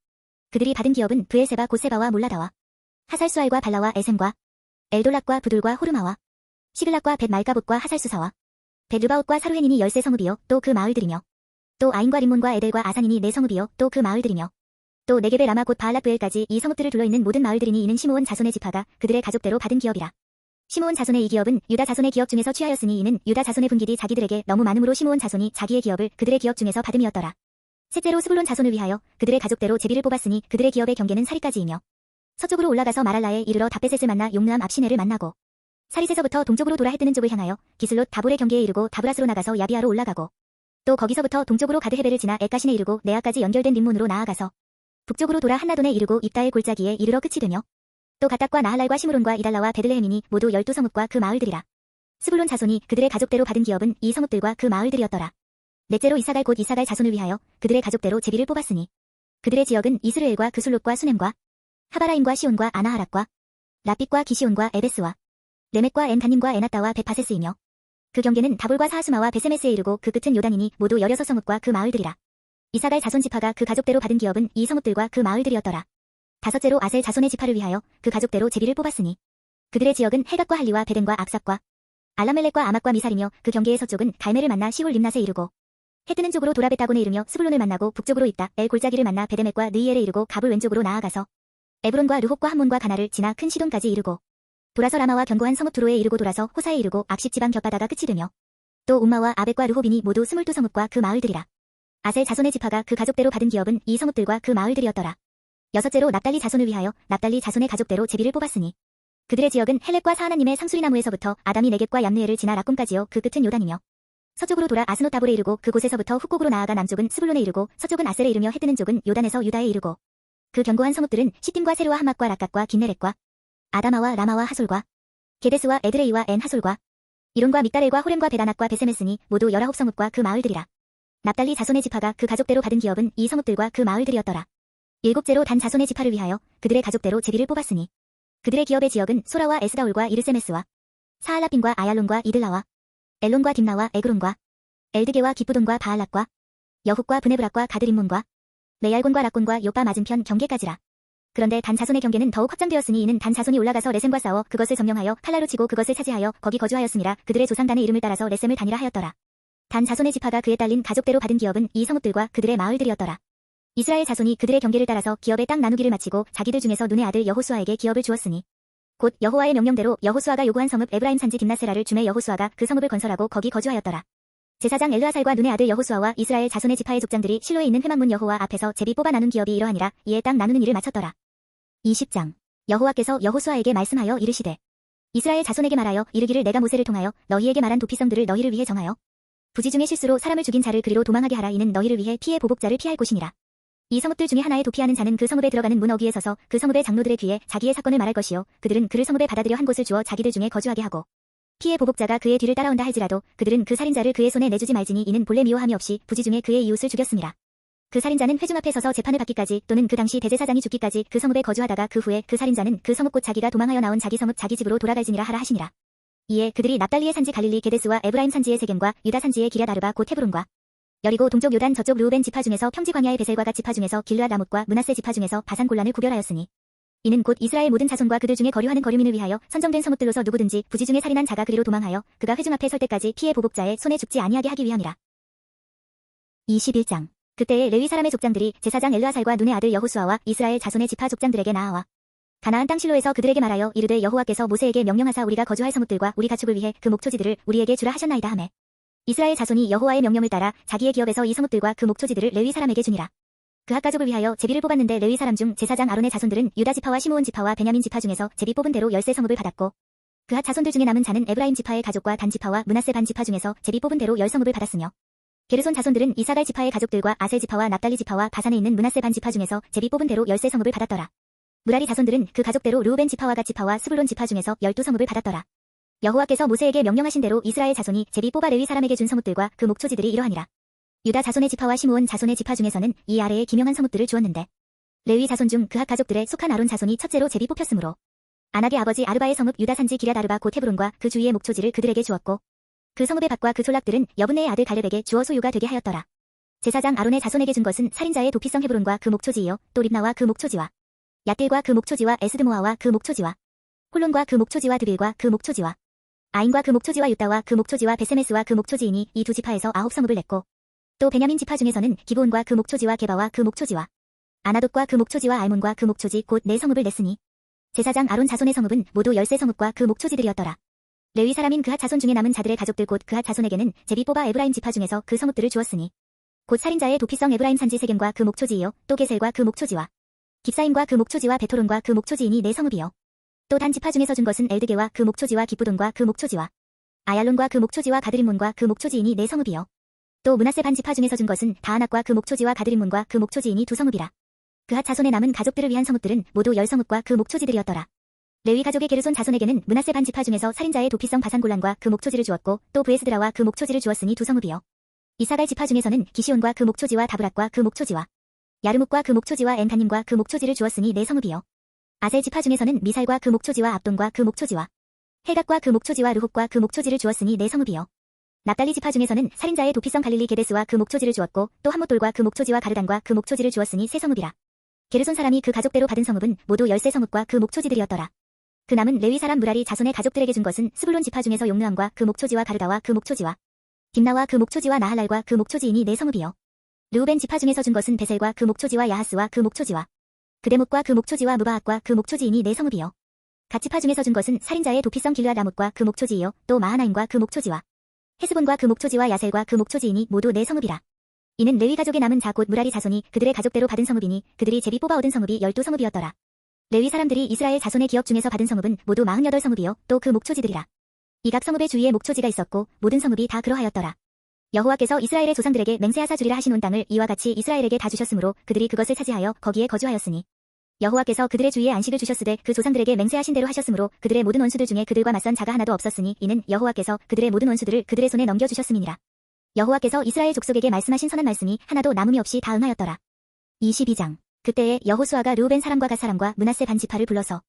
[SPEAKER 1] 그들이 받은 기업은 브엘세바 곧 세바와 몰라다와 하살수알과 발라와 에셈과 엘돌락과 부둘과 호르마와 시글락과 벳 말가봇과 하살수사와 벳 르바옷과 사루헨이니 13성읍이요 또 그 마을들이며 또 아인과 림몬과 에델과 아산이니 4성읍이요 또 그 마을들이며 또 네겝의 라마 곧 바알랏브엘까지 이 성읍들을 둘러있는 모든 마을들이니 이는 시므온 자손의 지파가 그들의 가족대로 받은 기업이라. 시므온 자손의 이 기업은 유다 자손의 기업 중에서 취하였으니 이는 유다 자손의 분깃이 자기들에게 너무 많음으로 시므온 자손이 자기의 기업을 그들의 기업 중에서 받음이었더라. 셋째로 스불론 자손을 위하여 그들의 가족대로 제비를 뽑았으니 그들의 기업의 경계는 사리까지이며 서쪽으로 올라가서 마랄라에 이르러 다베셋을 만나 용르암 앞시내를 만나고 사릿에서부터 동쪽으로 돌아 해뜨는 쪽을 향하여 기슬롯 다볼의 경계에 이르고 다브라스로 나가서 야비아로 올라가고 또 거기서부터 동쪽으로 가드 헤벨을 지나 에까신에 이르고 네아까지 연결된 림몬으로 나아가서 북쪽으로 돌아 한나돈에 이르고 입다엘 골짜기에 이르러 끝이 되며 또 가딱과 나할랄과 시므론과 이달라와 베들레헴이니 모두 12성읍과 그 마을들이라. 스불론 자손이 그들의 가족대로 받은 기업은 이 성읍들과 그 마을들이었더라. 넷째로 이사갈 곧 이사갈 자손을 위하여 그들의 가족대로 제비를 뽑았으니 그들의 지역은 이스르엘과 그술롯과 수넴과 하바라임과 시온과 아나하락과 라빛과 기시온과 에베스와 레멕과 엔다님과 에나따와 베파세스이며 그 경계는 다볼과 사하수마와 베세메스에 이르고 그 끝은 요단이니 모두 16성읍과 그 마을들이라. 이사갈 자손 지파가 그 가족대로 받은 기업은 이 성읍들과 그 마을들이었더라. 다섯째로 아셀 자손의 지파를 위하여 그 가족대로 제비를 뽑았으니 그들의 지역은 헬갓과 할리와 베덴과 악삽과 알라멜렉과 아막과 미살이며 그 경계의 서쪽은 갈멜을 만나 시홀 림낫에 이르고 해 뜨는 쪽으로 도라벳다곤에 이르며 스불론을 만나고 북쪽으로 있다 엘 골짜기를 만나 베데멕과 느이엘에 이르고 가불 왼쪽으로 나아가서 에브론과 르홉과 함몬과 가나를 지나 큰 시돈까지 이르고 돌아서 라마와 견고한 성읍 두로에 이르고 돌아서 호사에 이르고 악십 지방 곁바다가 끝이 되며 또 um마와 아벳과 르홉이니 모두 22성읍과 그 마을들이라. 아셀 자손의 지파가 그 가족대로 받은 기업은 이 성읍들과 그 마을들이었더라. 여섯째로 납달리 자손을 위하여 납달리 자손의 가족대로 제비를 뽑았으니 그들의 지역은 헬렙과 사하나님의 상수리나무에서부터 아담이 네겝과 얌느에를 지나 라꿈까지요 그 끝은 요단이며 서쪽으로 돌아 아스노 다볼에 이르고 그곳에서부터 훅곡으로 나아가 남쪽은 스불론에 이르고 서쪽은 아셀에 이르며 해 뜨는 쪽은 요단에서 유다에 이르고 그 견고한 성읍들은 시팀과 세르와 하맛과 락갓과 긴네렛과 아다마와 라마와 하솔과 게데스와 에드레이와 엔 하솔과 이론과 믹다렐과 호렘과 베다낙과 베세메스니 모두 19성읍과 그 마을들이라. 납달리 자손의 지파가 그 가족대로 받은 기업은 이 성읍들과 그 마을들이었더라. 일곱째로 단 자손의 지파를 위하여 그들의 가족대로 제비를 뽑았으니 그들의 기업의 지역은 소라와 에스다올과 이르세메스와 사할라빈과 아얄론과 이들라와 엘론과 딥나와 에그론과 엘드게와 기쁘돈과 바알락과 여훅과 브네브락과 가드림몬과 메얄곤과 락곤과 요빠 맞은편 경계까지라. 그런데 단 자손의 경계는 더욱 확장되었으니 이는 단 자손이 올라가서 레셈과 싸워 그것을 점령하여 칼라로 치고 그것을 차지하여 거기 거주하였음이라. 그들의 조상단의 이름을 따라서 레셈을 단위라 하였더라. 단 자손의 지파가 그에 딸린 가족대로 받은 기업은 이 성읍들과 그들의 마을들이었더라. 이스라엘 자손이 그들의 경계를 따라서 기업의 땅 나누기를 마치고 자기들 중에서 눈의 아들 여호수아에게 기업을 주었으니 곧 여호와의 명령대로 여호수아가 요구한 성읍 에브라임 산지 딥나세라를 주매 여호수아가 그 성읍을 건설하고 거기 거주하였더라. 제사장 엘르아살과 눈의 아들 여호수아와 이스라엘 자손의 지파의 족장들이 실로에 있는 회막문 여호와 앞에서 제비 뽑아 나눈 기업이 이러하니라. 이에 땅 나누는 일을 마쳤더라. 20장 여호와께서 여호수아에게 말씀하여 이르시되 이스라엘 자손에게 말하여 이르기를 내가 모세를 통하여 너희에게 말한 도피성들을 너희를 위해 정하여 부지 중에 실수로 사람을 죽인 자를 그리로 도망하게 하라. 이는 너희를 위해 피해 보복자를 피할 곳이니라. 이 성읍들 중에 하나에 도피하는 자는 그 성읍에 들어가는 문 어귀에 서서 그 성읍의 장로들의 귀에 자기의 사건을 말할 것이요 그들은 그를 성읍에 받아들여 한 곳을 주어 자기들 중에 거주하게 하고 피해 보복자가 그의 뒤를 따라온다 할지라도 그들은 그 살인자를 그의 손에 내주지 말지니 이는 본래 미워함이 없이 부지 중에 그의 이웃을 죽였음이라. 그 살인자는 회중 앞에 서서 재판을 받기까지 또는 그 당시 대제사장이 죽기까지 그 성읍에 거주하다가 그 후에 그 살인자는 그 성읍 곧 자기가 도망하여 나온 자기 성읍 자기 집으로 돌아갈지니라 하라 하시니라. 이에 그들이 납달리의 산지 갈릴리 게데스와 에브라임 산지의 세겜과 유다 산지의 기럇 아르바 곧 헤브론과 여리고 동쪽 요단 저쪽 르우벤 지파 중에서 평지 광야의 베셀과 갓 지파 중에서 길르앗 라못과 므낫세 지파 중에서 바산 골란을 구별하였으니 이는 곧 이스라엘 모든 자손과 그들 중에 거류하는 거류민을 위하여 선정된 성읍들로서 누구든지 부지 중에 살인한 자가 그리로 도망하여 그가 회중 앞에 설 때까지 피해 보복자의 손에 죽지 아니하게 하기 위함이라. 21장 그때에 레위 사람의 족장들이 제사장 엘르아살과 눈의 아들 여호수아와 이스라엘 자손의 지파 족장들에게 나아와 가나안 땅 실로에서 그들에게 말하여 이르되 여호와께서 모세에게 명령하사 우리가 거주할 성읍들과 우리 가축을 위해 그 목초지들을 우리에게 주라 하셨나이다 하매 이스라엘 자손이 여호와의 명령을 따라 자기의 기업에서 이 성읍들과 그 목초지들을 레위 사람에게 주니라. 그핫 가족을 위하여 제비를 뽑았는데 레위 사람 중 제사장 아론의 자손들은 유다 지파와 시므온 지파와 베냐민 지파 중에서 제비 뽑은 대로 10세 성읍을 받았고 그핫 자손들 중에 남은 자는 에브라임 지파의 가족과 단 지파와 므낫세 반 지파 중에서 제비 뽑은 대로 10성읍을 받았으며 게르손 자손들은 이사갈 지파의 가족들과 아셀 지파와 납달리 지파와 바산에 있는 므낫세 반 지파 중에서 제비 뽑은 대로 10세 성읍을 받았더라. 무라리 자손들은 그 가족대로 르우벤 지파와 갓 지파와 스불론 지파 중에서 12성읍을 받았더라. 여호와께서 모세에게 명령하신 대로 이스라엘 자손이 제비 뽑아 레위 사람에게 준 성읍들과 그 목초지들이 이러하니라. 유다 자손의 지파와 시므온 자손의 지파 중에서는 이 아래에 기명한 성읍들을 주었는데 레위 자손 중 그핫 가족들에 속한 아론 자손이 첫째로 제비 뽑혔으므로 아낙의 아버지 아르바의 성읍 유다 산지 기럇 아르바 곧 헤브론과 그 주위의 목초지를 그들에게 주었고 그 성읍의 밭과 그 졸락들은 여분네의 아들 갈렙에게 주어 소유가 되게 하였더라. 제사장 아론의 자손에게 준 것은 살인자의 도피성 헤브론과 그 목초지이요 또 립나와 그 목초지와 얏딜과 그 목초지와 에스드모아와 그 목초지와 홀론과 그 목초지와 드빌과 그 목초지와 아인과 그 목초지와 유다와 그 목초지와 베세메스와 그 목초지이니 이 두 지파에서 9성읍을 냈고 또 베냐민 지파 중에서는 기브온과 그 목초지와 게바와 그 목초지와 아나돗과 그 목초지와 알몬과 그 목초지 곧 4성읍을 냈으니 제사장 아론 자손의 성읍은 모두 10세 성읍과 그 목초지들이었더라. 레위 사람인 그핫 자손 중에 남은 자들의 가족들 곧 그핫 자손에게는 제비 뽑아 에브라임 지파 중에서 그 성읍들을 주었으니 곧 살인자의 도피성 에브라임 산지 세겜과 그 목초지이요 또 게셀과 그 목초지와 깁사임과 그 목초지와 베토론과 그 목초지이니 4성읍이요 또 단 지파 중에서 준 것은 엘드게와 그 목초지와 기브돈과 그 목초지와 아얄론과 그 목초지와 가드림몬과 그 목초지이니 4성읍이요 또 므낫세 반 지파 중에서 준 것은 다하낙과 그 목초지와 가드림몬과 그 목초지이니 2성읍이라. 그핫 자손의 남은 가족들을 위한 성읍들은 모두 10성읍과 그 목초지들이었더라. 레위 가족의 게르손 자손에게는 므낫세 반 지파 중에서 살인자의 도피성 바산골란과 그 목초지를 주었고 또 브에스드라와 그 목초지를 주었으니 2성읍이요 이사갈 지파 중에서는 기시온과 그 목초지와 다브락과 그 목초지와 야르묵과 그 목초지와 엔가님과 그 목초지를 주었으니 4성읍이요 아셀 지파 중에서는 미살과 그 목초지와 압돈과 그 목초지와 헬갓과 그 목초지와 르홉과 그 목초지를 주었으니 4성읍이요 납달리 지파 중에서는 살인자의 도피성 갈릴리 게데스와 그 목초지를 주었고 또 함못돌과 그 목초지와 가르단과 그 목초지를 주었으니 3성읍이라. 게르손 사람이 그 가족대로 받은 성읍은 모두 10세 성읍과 그 목초지들이었더라. 그 남은 레위 사람 무라리 자손의 가족들에게 준 것은 스불론 지파 중에서 용르함과 그 목초지와 가르다와 그 목초지와 딥나와 그 목초지와 나할랄과 그 목초지이니 4성읍이요 르우벤 지파 중에서 준 것은 베셀과 그 목초지와 야하스와 그 목초지와 그데못과 그 목초지와 무바앗과 그 목초지이니 4성읍이요 갓 지파 중에서 준 것은 살인자의 도피성 길르앗 라못과 그 목초지이요 또 마하나임과 그 목초지와 헤스본과 그 목초지와 야셀과 그 목초지이니 모두 4성읍이라. 이는 레위 가족의 남은 자 곧 무라리 자손이 그들의 가족대로 받은 성읍이니 그들이 제비 뽑아 얻은 성읍이 12성읍이었더라. 레위 사람들이 이스라엘 자손의 기업 중에서 받은 성읍은 모두 48성읍이요 또 그 목초지들이라. 이 각 성읍의 주위에 목초지가 있었고 모든 성읍이 다 그러하였더라. 여호와께서 이스라엘의 조상들에게 맹세하사 주리라 하신 온 땅을 이와 같이 이스라엘에게 다 주셨으므로 그들이 그것을 차지하여 거기에 거주하였으니 여호와께서 그들의 주위에 안식을 주셨으되 그 조상들에게 맹세하신 대로 하셨으므로 그들의 모든 원수들 중에 그들과 맞선 자가 하나도 없었으니 이는 여호와께서 그들의 모든 원수들을 그들의 손에 넘겨주셨음이니라. 여호와께서 이스라엘 족속에게 말씀하신 선한 말씀이 하나도 남음이 없이 다 응하였더라. 22장 그때에 여호수아가 르우벤 사람과 갓 사람과 므낫세 반 지파를 불러서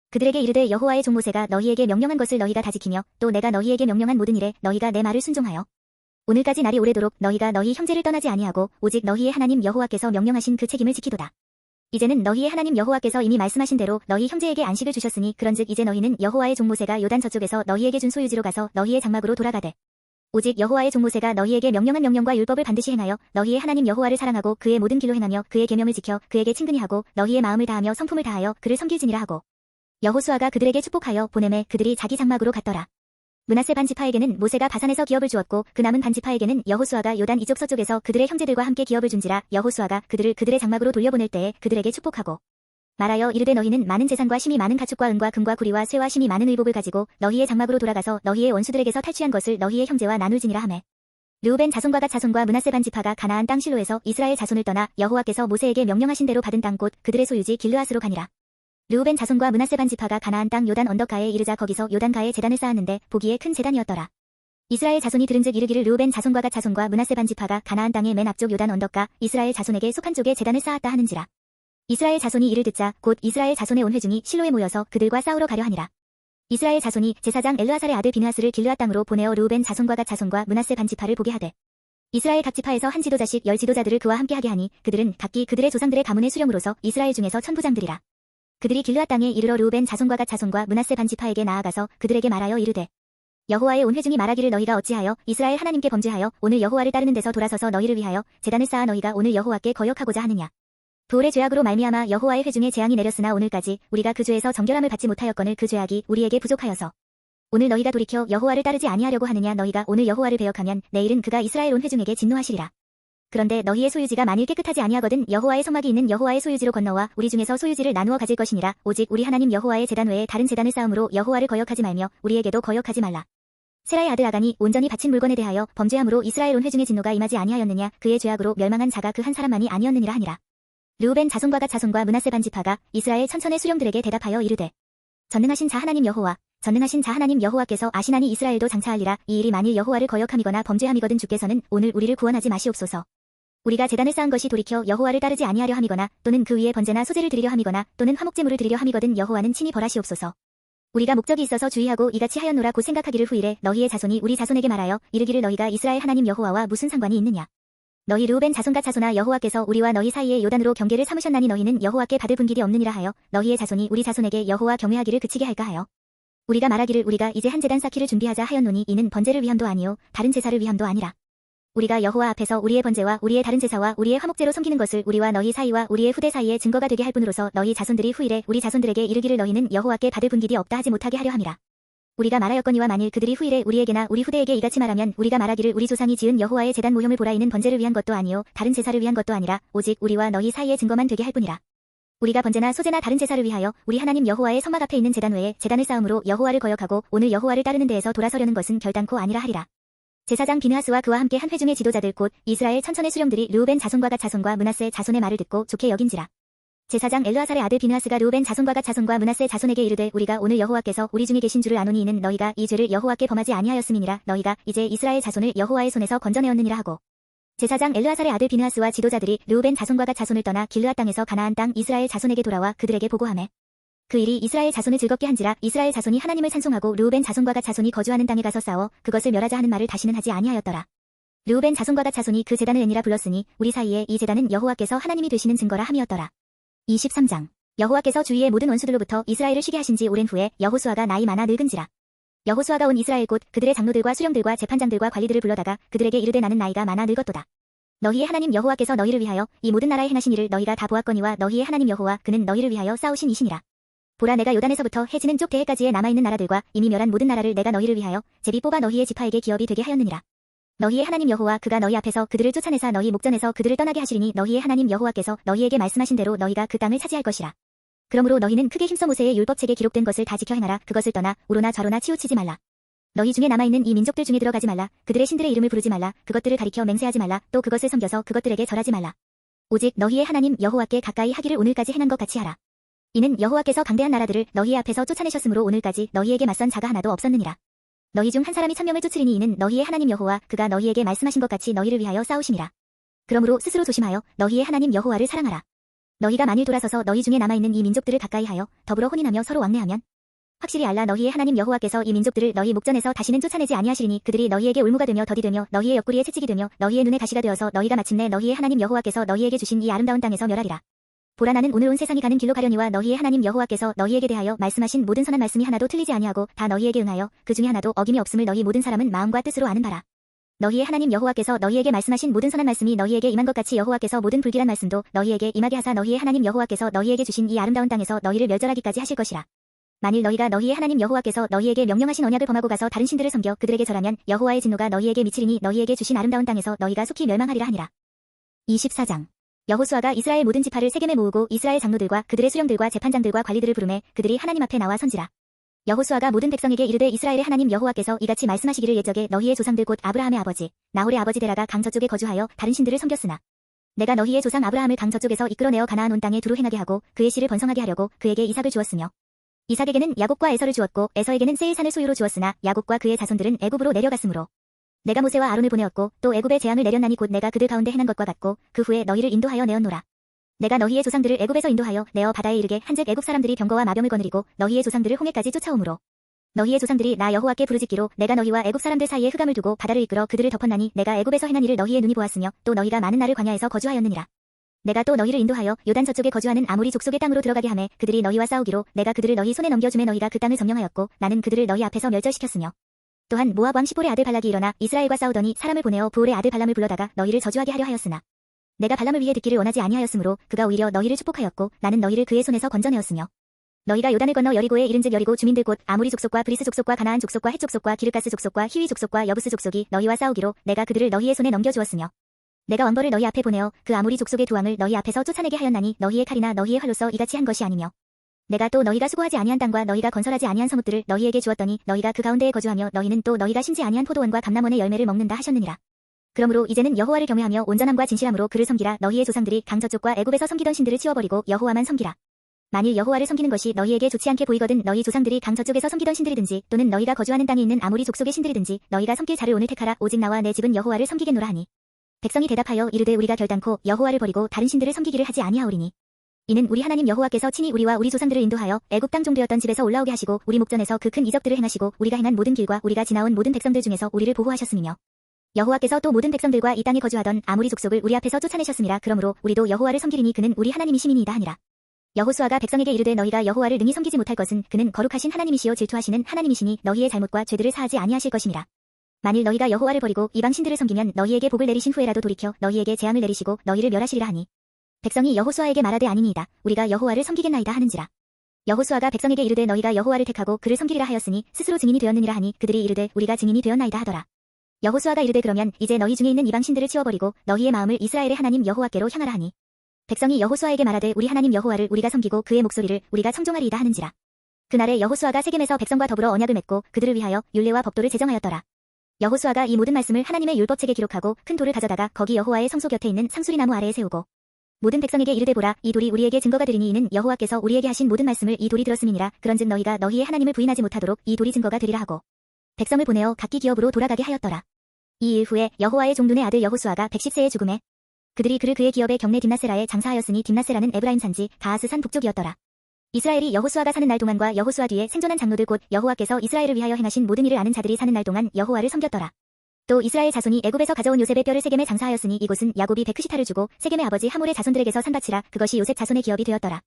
[SPEAKER 1] 그들에게 이르되 여호와의 종 모세가 너희에게 명령한 것을 너희가 다 지키며 또 내가 너희에게 명령한 모든 일에 너희가 내 말을 순종하여 오늘까지 날이 오래도록 너희가 너희 형제를 떠나지 아니하고 오직 너희의 하나님 여호와께서 명령하신 그 책임을 지키도다. 이제는 너희의 하나님 여호와께서 이미 말씀하신 대로 너희 형제에게 안식을 주셨으니 그런즉 이제 너희는 여호와의 종 모세가 요단 저쪽에서 너희에게 준 소유지로 가서 너희의 장막으로 돌아가되 오직 여호와의 종 모세가 너희에게 명령한 명령과 율법을 반드시 행하여 너희의 하나님 여호와를 사랑하고 그의 모든 길로 행하며 그의 계명을 지켜 그에게 친근히 하고 너희의 마음을 다하며 성품을 다하여 그를 섬길지니라 하고 여호수아가 그들에게 축복하여 보내매 그들이 자기 장막으로 갔더라. 므낫세 반 지파에게는 모세가 바산에서 기업을 주었고 그 남은 반 지파에게는 여호수아가 요단 이쪽 서쪽에서 그들의 형제들과 함께 기업을 준지라 여호수아가 그들을 그들의 장막으로 돌려보낼 때에 그들에게 축복하고 말하여 이르되 너희는 많은 재산과 심이 많은 가축과 은과 금과 구리와 쇠와 심이 많은 의복을 가지고 너희의 장막으로 돌아가서 너희의 원수들에게서 탈취한 것을 너희의 형제와 나눌지니라 하매 르우벤 자손과 갓 자손과 므낫세 반 지파가 가나안 땅 실로에서 이스라엘 자손을 떠나 여호와께서 모세에게 명령하신 대로 받은 땅 곧 그들의 소유지 길르앗으로 가니라. 르우벤 자손과 므낫세 반 지파가 가나안 땅 요단 언덕가에 이르자 거기서 요단가에 제단을 쌓았는데 보기에 큰 제단이었더라. 이스라엘 자손이 들은즉 이르기를 르우벤 자손과 갓 자손과 므낫세 반 지파가 가나안 땅의 맨 앞쪽 요단 언덕가 이스라엘 자손에게 속한 쪽에 제단을 쌓았다 하는지라. 이스라엘 자손이 이를 듣자 곧 이스라엘 자손의 온 회중이 실로에 모여서 그들과 싸우러 가려 하니라. 이스라엘 자손이 제사장 엘르아살의 아들 비느하스를 길르앗 땅으로 보내어 르우벤 자손과 갓 자손과 므낫세 반 지파를 보게 하되 이스라엘 각 지파에서 한 지도자씩 10 지도자들을 그와 함께 하게 하니 그들은 각기 그들의 조상들의 가문의 수령으로서 이스라엘 중에서 천부장들이라. 그들이 길르앗 땅에 이르러 르우벤 자손과 갓 자손과 므낫세 반 지파에게 나아가서 그들에게 말하여 이르되 여호와의 온 회중이 말하기를 너희가 어찌하여 이스라엘 하나님께 범죄하여 오늘 여호와를 따르는 데서 돌아서서 너희를 위하여 제단을 쌓아 너희가 오늘 여호와께 거역하고자 하느냐. 부올의 죄악으로 말미암아 여호와의 회중에 재앙이 내렸으나 오늘까지 우리가 그 죄에서 정결함을 받지 못하였거늘 그 죄악이 우리에게 부족하여서 오늘 너희가 돌이켜 여호와를 따르지 아니하려고 하느냐. 너희가 오늘 여호와를 배역하면 내일은 그가 이스라엘 온 회중에게 진노하시리라. 그런데 너희의 소유지가 만일 깨끗하지 아니하거든 여호와의 성막이 있는 여호와의 소유지로 건너와 우리 중에서 소유지를 나누어 가질 것이니라. 오직 우리 하나님 여호와의 제단 외에 다른 제단을 쌓음으로 여호와를 거역하지 말며 우리에게도 거역하지 말라. 세라의 아들 아간이 온전히 바친 물건에 대하여 범죄함으로 이스라엘 온 회중의 진노가 임하지 아니하였느냐. 그의 죄악으로 멸망한 자가 그 한 사람만이 아니었느니라 하니라. 르우벤 자손과 갓 자손과 므낫세 반지파가 이스라엘 천천의 수령들에게 대답하여 이르되 전능하신 자 하나님 여호와 전능하신 자 하나님 여호와께서 아시나니 이스라엘도 장차하리라. 이 일이 만일 여호와를 거역함이거나 범죄함이거든 주께서는 오늘 우리를 구원하지 마시옵소서. 우리가 제단을 쌓은 것이 돌이켜 여호와를 따르지 아니하려 함이거나 또는 그 위에 번제나 소제를 드리려 함이거나 또는 화목제물을 드리려 함이거든 여호와는 친히 벌하시옵소서. 우리가 목적이 있어서 주의하고 이같이 하였노라. 곧 생각하기를 후일에 너희의 자손이 우리 자손에게 말하여 이르기를 너희가 이스라엘 하나님 여호와와 무슨 상관이 있느냐. 너희 르우벤 자손과 자손아 여호와께서 우리와 너희 사이에 요단으로 경계를 삼으셨나니 너희는 여호와께 받을 분길이 없느니라 하여 너희의 자손이 우리 자손에게 여호와 경외하기를 그치게 할까 하여 우리가 말하기를 우리가 이제 한 제단 쌓기를 준비하자 하였노니 이는 번제를 위함도 아니요 다른 제사를 위함도 아니라 우리가 여호와 앞에서 우리의 번제와 우리의 다른 제사와 우리의 화목제로 섬기는 것을 우리와 너희 사이와 우리의 후대 사이에 증거가 되게 할 뿐으로서 너희 자손들이 후일에 우리 자손들에게 이르기를 너희는 여호와께 받을 분길이 없다 하지 못하게 하려 함이라. 우리가 말하였거니와 만일 그들이 후일에 우리에게나 우리 후대에게 이같이 말하면 우리가 말하기를 우리 조상이 지은 여호와의 제단 모형을 보라. 이는 번제를 위한 것도 아니요 다른 제사를 위한 것도 아니라 오직 우리와 너희 사이의 증거만 되게 할 뿐이라. 우리가 번제나 소제나 다른 제사를 위하여 우리 하나님 여호와의 성막 앞에 있는 제단 외에 제단을 쌓음으로 여호와를 거역하고 오늘 여호와를 따르는 데에서 돌아서려는 것은 결단코 아니라 하리라. 제사장 비느하스와 그와 함께 한 회중의 지도자들 곧 이스라엘 천천의 수령들이 르우벤 자손과 갓 자손과 므낫세 자손의 말을 듣고 좋게 여긴지라. 제사장 엘르아살의 아들 비느하스가 르우벤 자손과 갓 자손과 므낫세 자손에게 이르되 우리가 오늘 여호와께서 우리 중에 계신 줄을 아노니 이는 너희가 이 죄를 여호와께 범하지 아니하였음이니라. 너희가 이제 이스라엘 자손을 여호와의 손에서 건져내었느니라 하고 제사장 엘르아살의 아들 비느하스와 지도자들이 르우벤 자손과 갓 자손을 떠나 길르앗 땅에서 가나안 땅 이스라엘 자손에게 돌아와 그들에게 보고하매 그 일이 이스라엘 자손을 즐겁게 한지라. 이스라엘 자손이 하나님을 찬송하고 르우벤 자손과 갓 자손이 거주하는 땅에 가서 싸워 그것을 멸하자 하는 말을 다시는 하지 아니하였더라. 르우벤 자손과 갓 자손이 그 제단을 애니라 불렀으니 우리 사이에 이 제단은 여호와께서 하나님이 되시는 증거라 함이었더라. 23장 여호와께서 주위의 모든 원수들로부터 이스라엘을 쉬게 하신 지 오랜 후에 여호수아가 나이 많아 늙은지라. 여호수아가 온 이스라엘 곧 그들의 장로들과 수령들과 재판장들과 관리들을 불러다가 그들에게 이르되 나는 나이가 많아 늙었도다. 너희의 하나님 여호와께서 너희를 위하여 이 모든 나라에 행하신 일을 너희가 다 보았거니와 너희의 하나님 여호와 그는 너희를 위하여 싸우신 이시니라. 보라 내가 요단에서부터 해지는 쪽 대해까지의 남아있는 나라들과 이미 멸한 모든 나라를 내가 너희를 위하여 제비 뽑아 너희의 지파에게 기업이 되게 하였느니라. 너희의 하나님 여호와 그가 너희 앞에서 그들을 쫓아내사 너희 목전에서 그들을 떠나게 하시리니 너희의 하나님 여호와께서 너희에게 말씀하신 대로 너희가 그 땅을 차지할 것이라. 그러므로 너희는 크게 힘써 모세의 율법책에 기록된 것을 다 지켜 행하라. 그것을 떠나 우로나 저로나 치우치지 말라. 너희 중에 남아있는 이 민족들 중에 들어가지 말라. 그들의 신들의 이름을 부르지 말라. 그것들을 가리켜 맹세하지 말라. 또 그것을 섬겨서 그것들에게 절하지 말라. 오직 너희의 하나님 여호와께 가까이 하기를 오늘까지 행한 것 같이 하라. 이는 여호와께서 강대한 나라들을 너희의 앞에서 쫓아내셨으므로 오늘까지 너희에게 맞선 자가 하나도 없었느니라. 너희 중 한 사람이 1000명을 쫓으리니 이는 너희의 하나님 여호와 그가 너희에게 말씀하신 것 같이 너희를 위하여 싸우심이라. 그러므로 스스로 조심하여 너희의 하나님 여호와를 사랑하라. 너희가 만일 돌아서서 너희 중에 남아있는 이 민족들을 가까이 하여 더불어 혼인하며 서로 왕래하면 확실히 알라. 너희의 하나님 여호와께서 이 민족들을 너희 목전에서 다시는 쫓아내지 아니하시리니 그들이 너희에게 올무가 되며 덫이 되며 너희의 옆구리에 채찍이 되며 너희의 눈에 가시가 되어서 너희가 마침내 너희의 하나님 여호와께서 너희에게 주신 이 아름다운 땅에서 멸하리라. 보라 나는 오늘 온 세상이 가는 길로 가려니와 너희의 하나님 여호와께서 너희에게 대하여 말씀하신 모든 선한 말씀이 하나도 틀리지 아니하고 다 너희에게 응하여 그 중에 하나도 어김이 없음을 너희 모든 사람은 마음과 뜻으로 아는 바라. 너희의 하나님 여호와께서 너희에게 말씀하신 모든 선한 말씀이 너희에게 임한 것 같이 여호와께서 모든 불길한 말씀도 너희에게 임하게 하사 너희의 하나님 여호와께서 너희에게 주신 이 아름다운 땅에서 너희를 멸절하기까지 하실 것이라. 만일 너희가 너희의 하나님 여호와께서 너희에게 명령하신 언약을 범하고 가서 다른 신들을 섬겨 그들에게 절하면 여호와의 진노가 너희에게 미치리니 너희에게 주신 아름다운 땅에서 너희가 속히 멸망하리라 하니라. 24장 여호수아가 이스라엘 모든 지파를 세겜에 모으고 이스라엘 장로들과 그들의 수령들과 재판장들과 관리들을 부르매 그들이 하나님 앞에 나와 선지라. 여호수아가 모든 백성에게 이르되 이스라엘의 하나님 여호와께서 이같이 말씀하시기를 옛적에 너희의 조상들 곧 아브라함의 아버지 나홀의 아버지 데라가 강 저쪽에 거주하여 다른 신들을 섬겼으나 내가 너희의 조상 아브라함을 강 저쪽에서 이끌어내어 가나안 온 땅에 두루 행하게 하고 그의 씨를 번성하게 하려고 그에게 이삭을 주었으며 이삭에게는 야곱과 에서를 주었고 에서에게는 세일산을 소유로 주었으나 야곱과 그의 자손들은 애굽으로 내려갔으므로 내가 모세와 아론을 보내었고 또 애굽의 재앙을 내렸나니 곧 내가 그들 가운데 행한 것과 같고 그 후에 너희를 인도하여 내었노라. 내가 너희의 조상들을 애굽에서 인도하여 내어 바다에 이르게 한즉 애굽 사람들이 병거와 마병을 거느리고 너희의 조상들을 홍해까지 쫓아오므로 너희의 조상들이 나 여호와께 부르짖기로 내가 너희와 애굽 사람들 사이에 흑암을 두고 바다를 이끌어 그들을 덮었나니 내가 애굽에서 행한 일을 너희의 눈이 보았으며 또 너희가 많은 날을 광야에서 거주하였느니라. 내가 또 너희를 인도하여 요단 저쪽에 거주하는 아모리 족속의 땅으로 들어가게 하매 그들이 너희와 싸우기로 내가 그들을 너희 손에 넘겨주매 너희가 그 땅을 점령하였고 나는 그들을 너희 앞에서 멸절시켰으며 또한 모압 왕 시볼의 아들 발락이 일어나 이스라엘과 싸우더니 사람을 보내어 부올의 아들 발람을 불러다가 너희를 저주하게 하려 하였으나 내가 발람을 위해 듣기를 원하지 아니하였으므로 그가 오히려 너희를 축복하였고 나는 너희를 그의 손에서 건져내었으며 너희가 요단을 건너 여리고에 이른즉 여리고 주민들 곧 아모리 족속과 브리스 족속과 가나안 족속과 헷 족속과 기르가스 족속과 히위 족속과 여부스 족속이 너희와 싸우기로 내가 그들을 너희의 손에 넘겨주었으며 내가 원벌을 너희 앞에 보내어 그 아모리 족속의 두 왕을 너희 앞에서 쫓아내게 하였나니 너희의 칼이나 너희의 활로서 이같이 한 것이 아니며 내가 또 너희가 수고하지 아니한 땅과 너희가 건설하지 아니한 성읍들을 너희에게 주었더니 너희가 그 가운데에 거주하며 너희는 또 너희가 심지 아니한 포도원과 감람원의 열매를 먹는다 하셨느니라. 그러므로 이제는 여호와를 경외하며 온전함과 진실함으로 그를 섬기라. 너희의 조상들이 강 저쪽과 애굽에서 섬기던 신들을 치워버리고 여호와만 섬기라. 만일 여호와를 섬기는 것이 너희에게 좋지 않게 보이거든 너희 조상들이 강 저쪽에서 섬기던 신들이든지 또는 너희가 거주하는 땅에 있는 아모리 족속의 신들이든지 너희가 섬길 자를 오늘 택하라. 오직 나와 내 집은 여호와를 섬기겠노라 하니 백성이 대답하여 이르되 우리가 결단코 여호와를 버리고 다른 신들을 섬기기를 하지 아니하오리니 이는 우리 하나님 여호와께서 친히 우리와 우리 조상들을 인도하여 애굽 땅 종되었던 집에서 올라오게 하시고 우리 목전에서 그 큰 이적들을 행하시고 우리가 행한 모든 길과 우리가 지나온 모든 백성들 중에서 우리를 보호하셨음이며 여호와께서 또 모든 백성들과 이 땅에 거주하던 아모리 족속을 우리 앞에서 쫓아내셨음이라. 그러므로 우리도 여호와를 섬기리니 그는 우리 하나님이심이니이다 하니라. 여호수아가 백성에게 이르되 너희가 여호와를 능히 섬기지 못할 것은 그는 거룩하신 하나님이시요 질투하시는 하나님이시니 너희의 잘못과 죄들을 사하지 아니하실 것임이라. 만일 너희가 여호와를 버리고 이방 신들을 섬기면 너희에게 복을 내리신 후에라도 돌이켜 너희에게 재앙을 내리시고 너희를 멸하시리라 하니 백성이 여호수아에게 말하되 아니니이다. 우리가 여호와를 섬기겠나이다 하는지라. 여호수아가 백성에게 이르되 너희가 여호와를 택하고 그를 섬기리라 하였으니 스스로 증인이 되었느니라 하니 그들이 이르되 우리가 증인이 되었나이다 하더라. 여호수아가 이르되 그러면 이제 너희 중에 있는 이방 신들을 치워버리고 너희의 마음을 이스라엘의 하나님 여호와께로 향하라 하니 백성이 여호수아에게 말하되 우리 하나님 여호와를 우리가 섬기고 그의 목소리를 우리가 청종하리이다 하는지라. 그날에 여호수아가 세겜에서 백성과 더불어 언약을 맺고 그들을 위하여 율례와 법도를 제정하였더라. 여호수아가 이 모든 말씀을 하나님의 율법책에 기록하고 큰 돌을 가져다가 거기 여호와의 성소 곁에 있는 상수리나무 아래에 세우고 모든 백성에게 이르되 보라 이 돌이 우리에게 증거가 되리니 이는 여호와께서 우리에게 하신 모든 말씀을 이 돌이 들었음이니라. 그런즉 너희가 너희의 하나님을 부인하지 못하도록 이 돌이 증거가 되리라 하고 백성을 보내어 각기 기업으로 돌아가게 하였더라. 이 일 후에 여호와의 종눈의 아들 여호수아가 110세에 죽음에 그들이 그를 그의 기업의 경내 딥나세라에 장사하였으니 딥나세라는 에브라임 산지 가하스 산 북쪽이었더라. 이스라엘이 여호수아가 사는 날 동안과 여호수아 뒤에 생존한 장로들 곧 여호와께서 이스라엘을 위하여 행하신 모든 일을 아는 자들이 사는 날 동안 여호와를 섬겼더라. 또 이스라엘 자손이 애굽에서 가져온 요셉의 뼈를 세겜에 장사하였으니 이곳은 야곱이 베크시타를 주고 세겜의 아버지 하몰의 자손들에게서 산 밭이라 그것이 요셉 자손의 기업이 되었더라.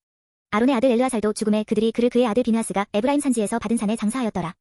[SPEAKER 1] 아론의 아들 엘르아살도 죽음에 그들이 그를 그의 아들 비느하스가 에브라임 산지에서 받은 산에 장사하였더라.